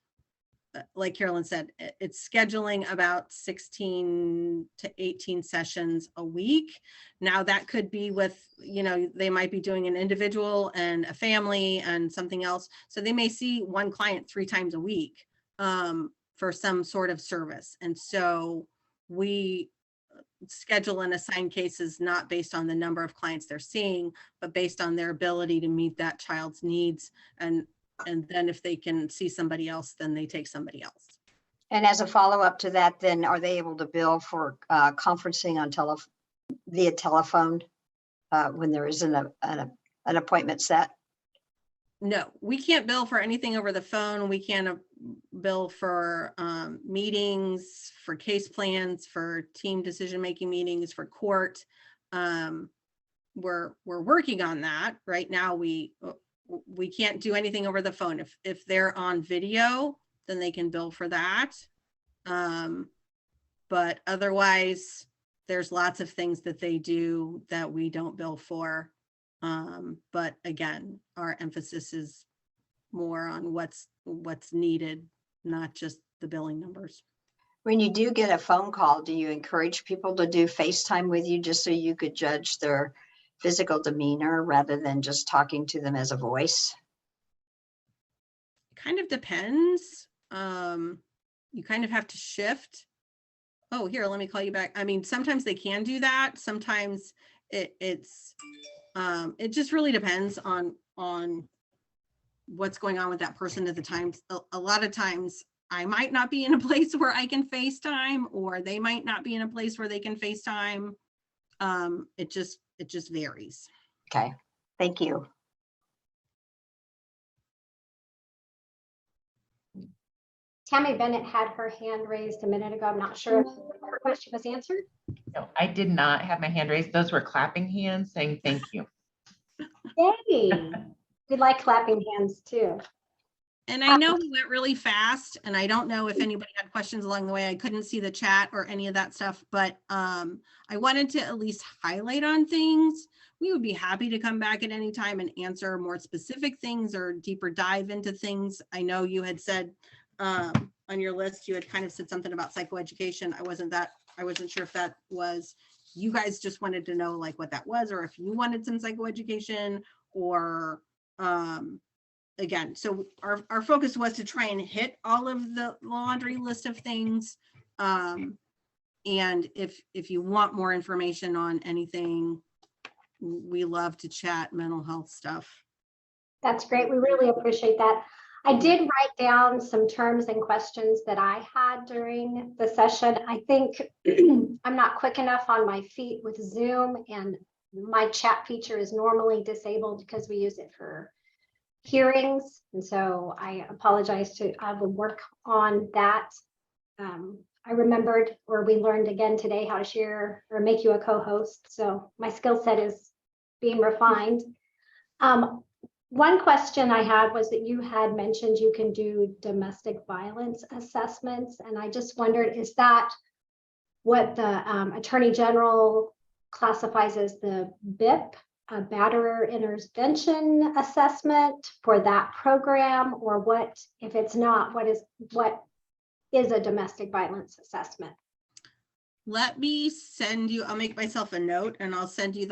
like Carolyn said, it's scheduling about 16 to 18 sessions a week. Now that could be with, you know, they might be doing an individual and a family and something else. So they may see one client 3 times a week for some sort of service. And so we schedule and assign cases not based on the number of clients they're seeing, but based on their ability to meet that child's needs. And then if they can see somebody else, then they take somebody else. And as a follow-up to that, then are they able to bill for conferencing on via telephone when there isn't an appointment set? No, we can't bill for anything over the phone. We can't bill for meetings, for case plans, for team decision-making meetings, for court. We're working on that right now. We can't do anything over the phone. If they're on video, then they can bill for that. But otherwise, there's lots of things that they do that we don't bill for. But again, our emphasis is more on what's needed, not just the billing numbers. When you do get a phone call, do you encourage people to do FaceTime with you just so you could judge their physical demeanor rather than just talking to them as a voice? Kind of depends. You kind of have to shift. Oh, here, let me call you back. I mean, sometimes they can do that. Sometimes it just really depends on what's going on with that person at the time. A lot of times I might not be in a place where I can FaceTime, or they might not be in a place where they can FaceTime. It just varies. Okay, thank you. Tammy Bennett had her hand raised a minute ago. I'm not sure if her question was answered. No, I did not have my hand raised. Those were clapping hands saying thank you. Yay. We like clapping hands too. And I know we went really fast, and I don't know if anybody had questions along the way. I couldn't see the chat or any of that stuff, but I wanted to at least highlight on things. We would be happy to come back at any time and answer more specific things or deeper dive into things. I know you had said on your list, you had kind of said something about psychoeducation. I wasn't sure if that was, you guys just wanted to know like what that was, or if you wanted some psychoeducation, or again, so our focus was to try and hit all of the laundry list of things. And if you want more information on anything, we love to chat mental health stuff. That's great. We really appreciate that. I did write down some terms and questions that I had during the session. I think I'm not quick enough on my feet with Zoom, and my chat feature is normally disabled because we use it for hearings. And so I apologize I will work on that. I remembered, or we learned again today, how to share or make you a co-host. So my skill set is being refined. One question I had was that you had mentioned you can do domestic violence assessments. And I just wondered, is that what the Attorney General classifies as the BIP, a batterer intervention assessment for that program? Or what, if it's not, what is a domestic violence assessment? Let me send you, I'll make myself a note and I'll send you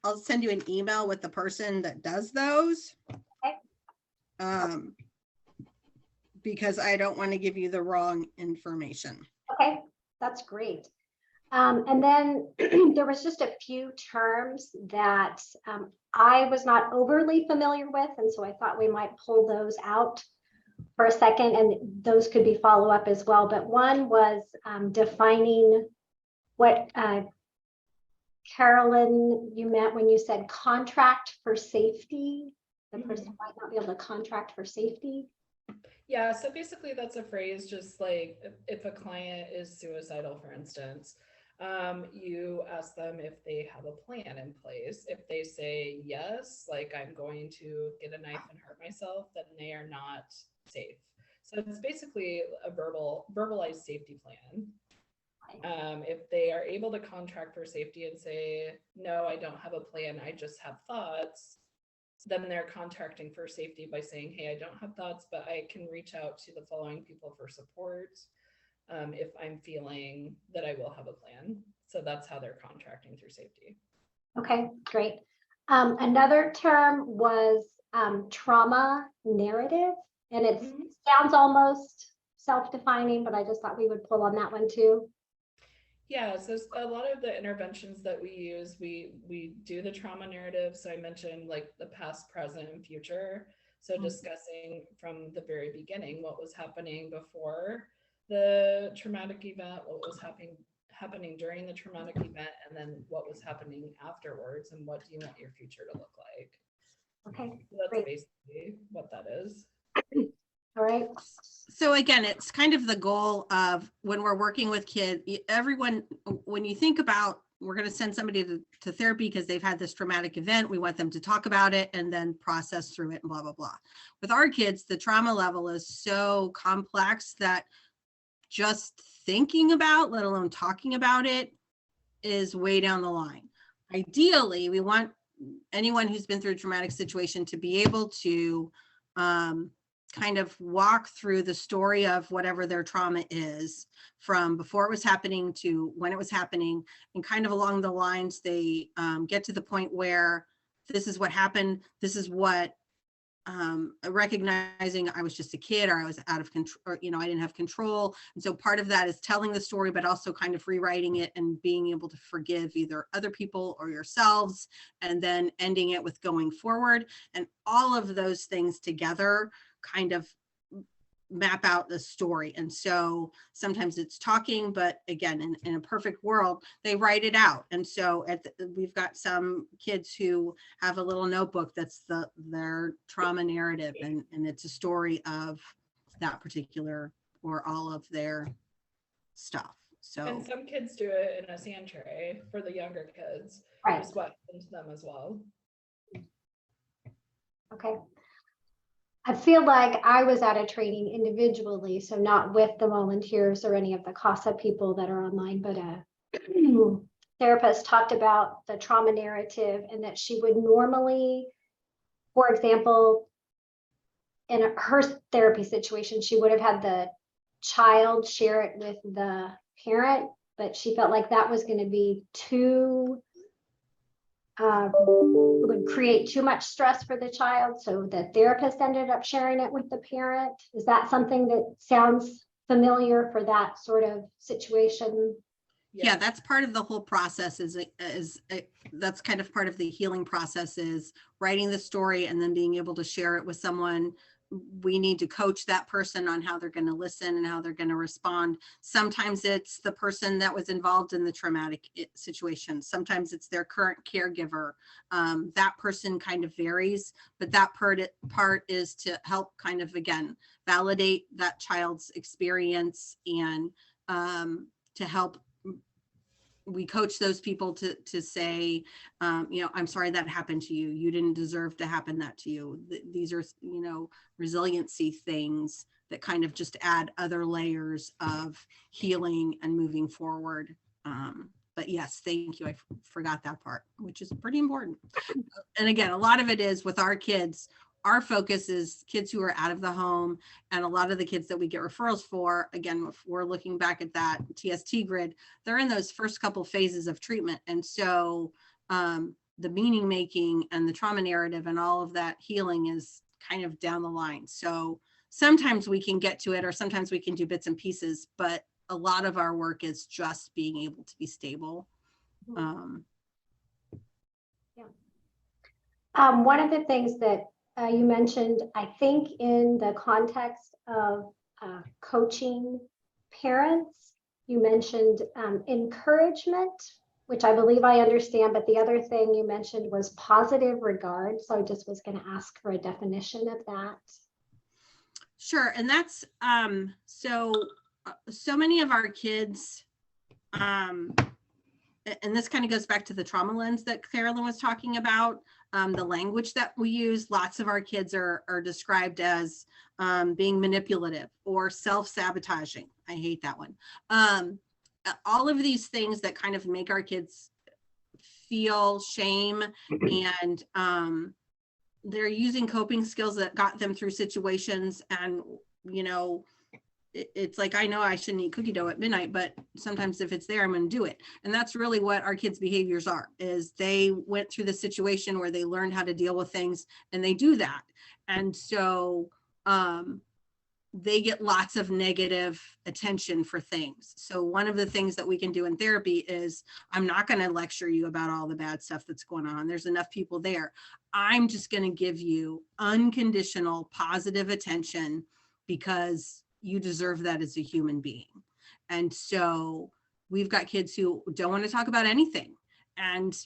I'll send you an email with the person that does those. Okay. Because I don't want to give you the wrong information. Okay, that's great. And then there was just a few terms that I was not overly familiar with, and so I thought we might pull those out for a second, and those could be follow-up as well. But one was defining what, Carolyn, you meant when you said contract for safety. The person might not be able to contract for safety. Yeah, so basically that's a phrase, just like if a client is suicidal, for instance, you ask them if they have a plan in place. If they say yes, like I'm going to get a knife and hurt myself, then they are not safe. So it's basically a verbalized safety plan. If they are able to contract for safety and say, no, I don't have a plan, I just have thoughts, then they're contracting for safety by saying, hey, I don't have thoughts, but I can reach out to the following people for support if I'm feeling that I will have a plan. So that's how they're contracting through safety. Okay, great. Another term was trauma narrative, and it sounds almost self-defining, but I just thought we would pull on that one too. Yeah, so a lot of the interventions that we use, we do the trauma narrative. So I mentioned like the past, present, and future. So discussing from the very beginning what was happening before the traumatic event, what was happening during the traumatic event, and then what was happening afterwards, and what do you want your future to look like. Okay, so that's great. Basically what that is. All right. So again, it's kind of the goal of when we're working with kids, everyone, when you think about, we're going to send somebody to therapy because they've had this traumatic event, we want them to talk about it and then process through it and blah, blah, blah. With our kids, the trauma level is so complex that just thinking about, let alone talking about it, is way down the line. Ideally, we want anyone who's been through a traumatic situation to be able to kind of walk through the story of whatever their trauma is, from before it was happening to when it was happening, and kind of along the lines they get to the point where this is what happened, this is what recognizing I was just a kid, or I was out of control, or, you know, I didn't have control. And so part of that is telling the story, but also kind of rewriting it and being able to forgive either other people or yourselves, and then ending it with going forward. And all of those things together kind of map out the story. And so sometimes it's talking, but again, in a perfect world, they write it out. And so we've got some kids who have a little notebook that's their trauma narrative, and it's a story of that particular or all of their stuff. So, and some kids do it in a sand tray for the younger kids. Right. Just what happens to them as well. Okay. I feel like I was at a training individually, so not with the volunteers or any of the CASA people that are online, but a therapist talked about the trauma narrative, and that she would normally, for example, in her therapy situation, she would have had the child share it with the parent, but she felt like that was going to be too would create too much stress for the child. So the therapist ended up sharing it with the parent. Is that something that sounds familiar for that sort of situation? yeah, that's part of the whole process. That's kind of part of the healing process, is writing the story and then being able to share it with someone. We need to coach that person on how they're going to listen and how they're going to respond. Sometimes it's the person that was involved in the traumatic situation. Sometimes it's their current caregiver. That person kind of varies, but that part is to help kind of, again, validate that child's experience, and to help. We coach those people to say, you know, I'm sorry that happened to you. You didn't deserve to happen that to you. These are, you know, resiliency things that kind of just add other layers of healing and moving forward. But yes, thank you. I forgot that part, which is pretty important. And again, a lot of it is with our kids. Our focus is kids who are out of the home, and a lot of the kids that we get referrals for, again, if we're looking back at that TST grid, they're in those first couple phases of treatment. And so the meaning making and the trauma narrative and all of that healing is kind of down the line. So sometimes we can get to it, or sometimes we can do bits and pieces, but a lot of our work is just being able to be stable. One of the things that you mentioned, I think in the context of coaching parents, you mentioned encouragement, which I believe I understand, but the other thing you mentioned was positive regard. So I just was going to ask for a definition of that. Sure. And that's so many of our kids, and this kind of goes back to the trauma lens that Carolyn was talking about. The language that we use, lots of our kids are described as being manipulative or self-sabotaging. I hate that one. All of these things that kind of make our kids feel shame, and they're using coping skills that got them through situations. And, you know, it's like, I know I shouldn't eat cookie dough at midnight, but sometimes if it's there, I'm going to do it. And that's really what our kids' behaviors are, is they went through the situation where they learned how to deal with things, and they do that. And so they get lots of negative attention for things. So one of the things that we can do in therapy is, I'm not going to lecture you about all the bad stuff that's going on. There's enough people there. I'm just going to give you unconditional positive attention, because you deserve that as a human being. And so we've got kids who don't want to talk about anything. And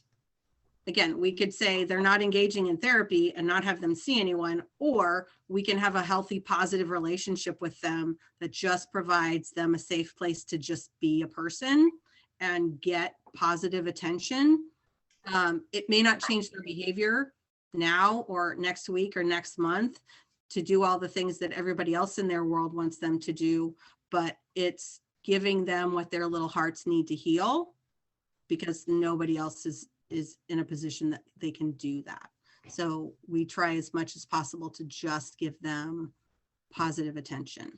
again, we could say they're not engaging in therapy and not have them see anyone, or we can have a healthy, positive relationship with them that just provides them a safe place to just be a person and get positive attention. It may not change their behavior now or next week or next month to do all the things that everybody else in their world wants them to do, but it's giving them what their little hearts need to heal. because nobody else is in a position that they can do that. So we try as much as possible to just give them positive attention.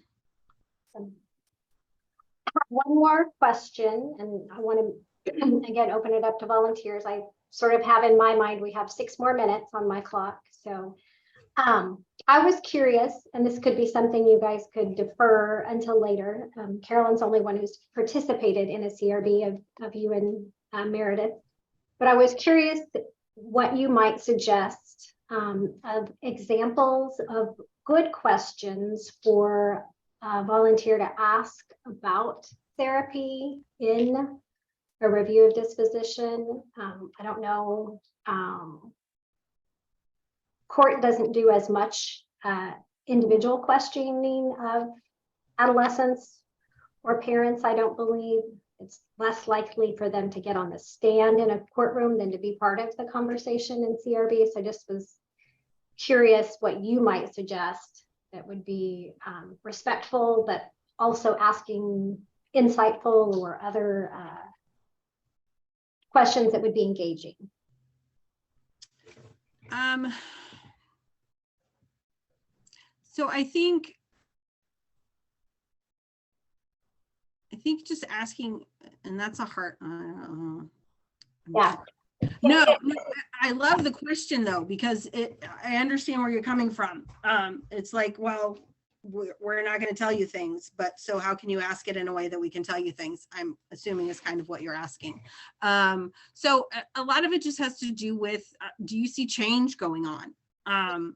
One more question, and I want to again open it up to volunteers. I sort of have in my mind we have 6 more minutes on my clock. So I was curious, and this could be something you guys could defer until later. Carolyn's the only one who's participated in a CRB of you and Meredith. But I was curious what you might suggest of examples of good questions for a volunteer to ask about therapy in a review of disposition. I don't know. Court doesn't do as much individual questioning of adolescents or parents, I don't believe. It's less likely for them to get on the stand in a courtroom than to be part of the conversation in CRB. So I just was curious what you might suggest that would be respectful, but also asking insightful or other questions that would be engaging. So I think just asking, and that's a hard, Yeah. No, I love the question though, because I understand where you're coming from. It's like, well, we're not going to tell you things, but so how can you ask it in a way that we can tell you things? I'm assuming is kind of what you're asking. So a lot of it just has to do with, do you see change going on?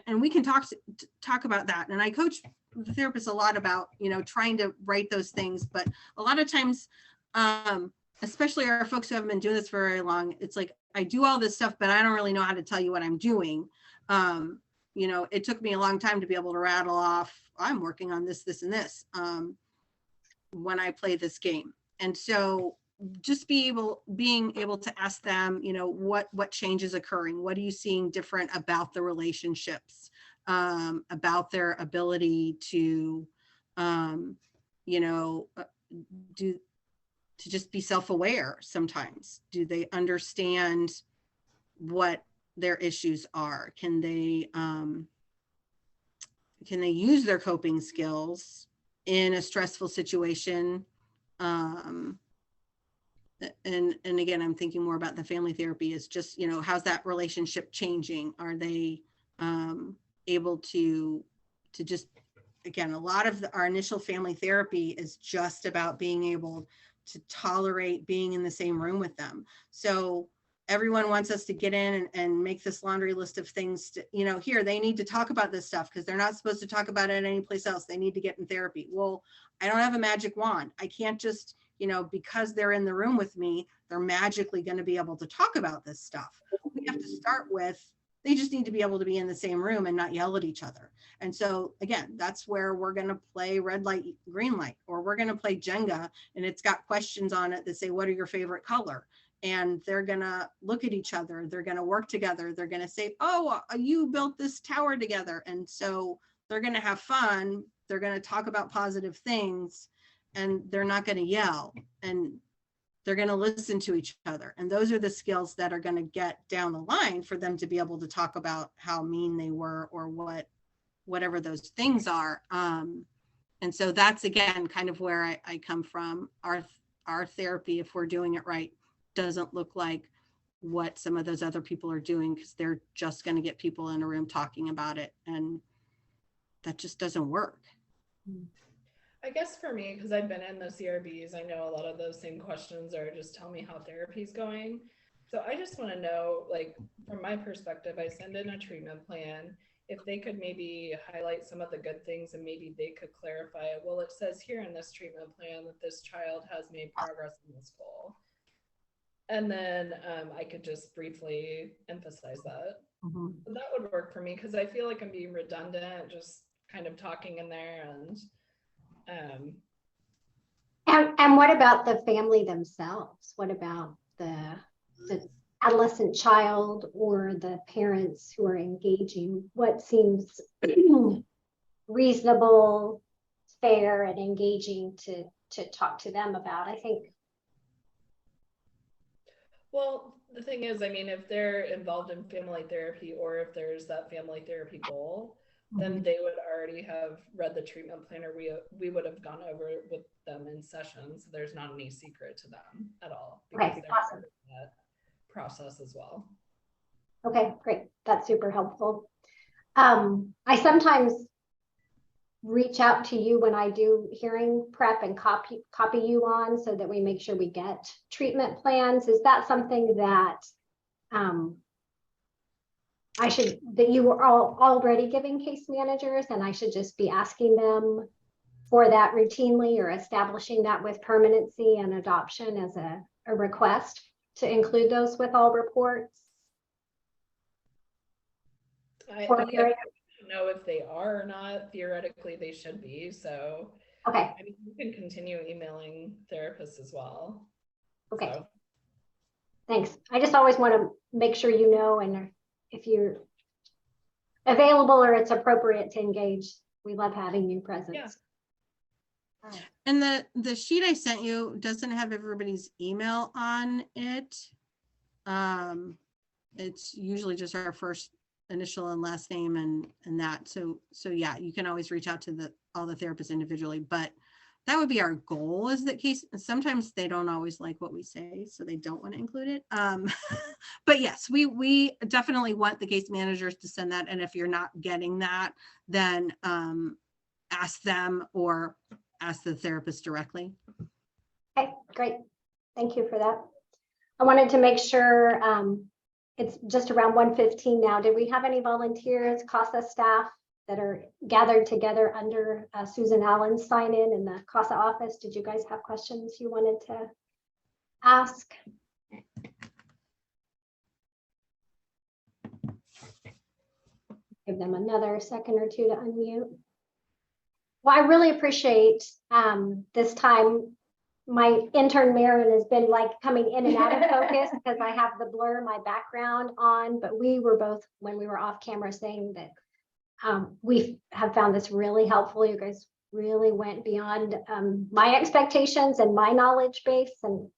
And we can talk about that. And I coach the therapists a lot about, trying to write those things, but a lot of times, especially our folks who haven't been doing this for very long, it's like, I do all this stuff, but I don't really know how to tell you what I'm doing. It took me a long time to be able to rattle off, I'm working on this, this, and this when I play this game. And so just being able to ask them, what change is occurring? What are you seeing different about the relationships, about their ability to, to just be self-aware sometimes? Do they understand what their issues are? Can they use their coping skills in a stressful situation? And again, I'm thinking more about the family therapy is just, how's that relationship changing? Are they able to just, again, a lot of our initial family therapy is just about being able to tolerate being in the same room with them. So everyone wants us to get in and make this laundry list of things to, here, they need to talk about this stuff because they're not supposed to talk about it anyplace else. They need to get in therapy. Well, I don't have a magic wand. I can't just, because they're in the room with me, they're magically going to be able to talk about this stuff. We have to start with, they just need to be able to be in the same room and not yell at each other. And so again, that's where we're going to play red light, green light, or we're going to play Jenga, and it's got questions on it that say, what are your favorite color? And they're going to look at each other. They're going to work together. They're going to say, oh, you built this tower together. And so they're going to have fun. They're going to talk about positive things, and they're not going to yell, and they're going to listen to each other. And those are the skills that are going to get down the line for them to be able to talk about how mean they were or whatever those things are. And so that's, again, kind of where I come from. Our therapy, if we're doing it right, doesn't look like what some of those other people are doing, because they're just going to get people in a room talking about it. And that just doesn't work. I guess for me, because I've been in the CRBs, I know a lot of those same questions are just tell me how therapy's going. So I just want to know, like, from my perspective, I send in a treatment plan. If they could maybe highlight some of the good things and maybe they could clarify, well, it says here in this treatment plan that this child has made progress in this goal. And then I could just briefly emphasize that. Mm-hmm. So that would work for me, because I feel like I'm being redundant, just kind of talking in there. And what about the family themselves? What about the adolescent child or the parents who are engaging? What seems reasonable, fair, and engaging to talk to them about? I think Well, the thing is, I mean, if they're involved in family therapy or if there's that family therapy goal, then they would already have read the treatment plan, or we would have gone over it with them in sessions. There's not any secret to them at all because Okay, they're awesome. part of that process as well. Okay, great. That's super helpful. I sometimes reach out to you when I do hearing prep and copy you on so that we make sure we get treatment plans. Is that something that that you were already giving case managers and I should just be asking them for that routinely, or establishing that with permanency and adoption as a request to include those with all reports? I Or don't hearing? know if they are or not. Theoretically, they should be. So, Okay, I mean, you can continue emailing therapists as well. okay. So, Thanks. I just always want to make sure you know, and if you're available or it's appropriate to engage, we love having you present. Yeah. And the sheet I sent you doesn't have everybody's email on it. It's usually just our first initial and last name and that. So yeah, you can always reach out to all the therapists individually, but that would be our goal, is that case. Sometimes they don't always like what we say, so they don't want to include it. But yes, we definitely want the case managers to send that. And if you're not getting that, then ask them or ask the therapist directly. Okay, great. Thank you for that. I wanted to make sure it's just around 1:15 now. Did we have any volunteers, CASA staff that are gathered together under Susan Allen's sign in the CASA office? Did you guys have questions you wanted to ask? Give them another second or two to unmute. Well, I really appreciate this time. My intern Marin has been like coming in and out of focus because I have the blur my background on, but we were both, when we were off camera, saying that we have found this really helpful. You guys really went beyond my expectations and my knowledge base. And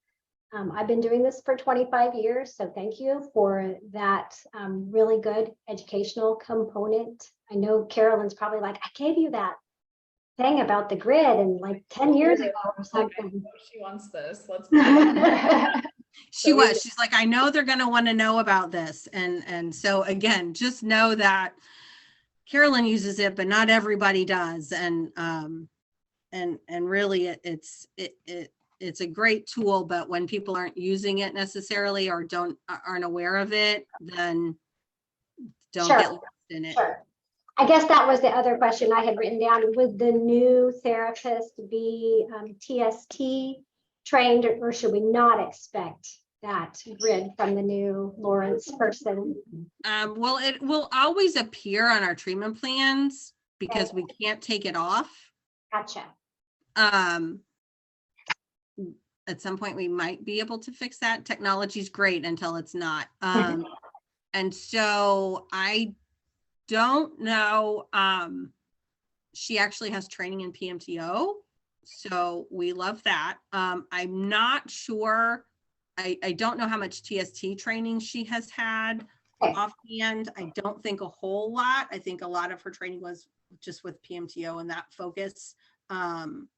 I've been doing this for 25 years. So thank you for that really good educational component. I know Carolyn's probably like, I gave you that thing about the grid and like 10 years ago or something. She wants this. Let's She's like, I know they're going to want to know about this. And so again, just know that Carolyn uses it, but not everybody does. And really it's a great tool, but when people aren't using it necessarily or aren't aware of it, then don't get lost in it. Sure. I guess that was the other question I had written down. Would the new therapist be TST trained, or should we not expect that grid from the new Lawrence person? Well, it will always appear on our treatment plans because we can't take it off. Gotcha. At some point we might be able to fix that. Technology is great until it's not. And so I don't know. She actually has training in PMTO, so we love that. I'm not sure. I don't know how much TST training she has had offhand. I don't think a whole lot. I think a lot of her training was just with PMTO and that focus. And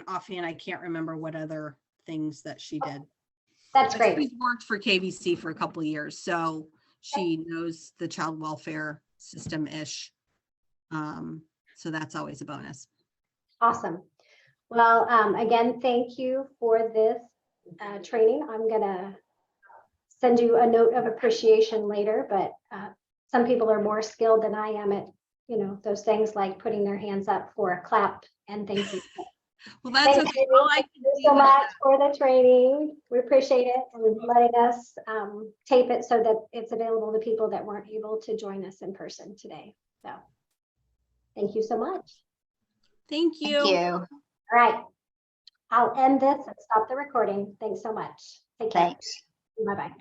offhand, I can't remember what other things that she did. That's great. She's worked for KVC for a couple of years, so she knows the child welfare system-ish. So that's always a bonus. Awesome. Well, again, thank you for this training. I'm gonna send you a note of appreciation later, but some people are more skilled than I am at, those things like putting their hands up for a clap and thank you. Well, that's Thank okay. you. Thank you so much for the training. We appreciate it and letting us tape it so that it's available to people that weren't able to join us in person today. So thank you so much. Thank you. Thank you. All right. I'll end this and stop the recording. Thanks so much. Take care. Thanks. Bye-bye.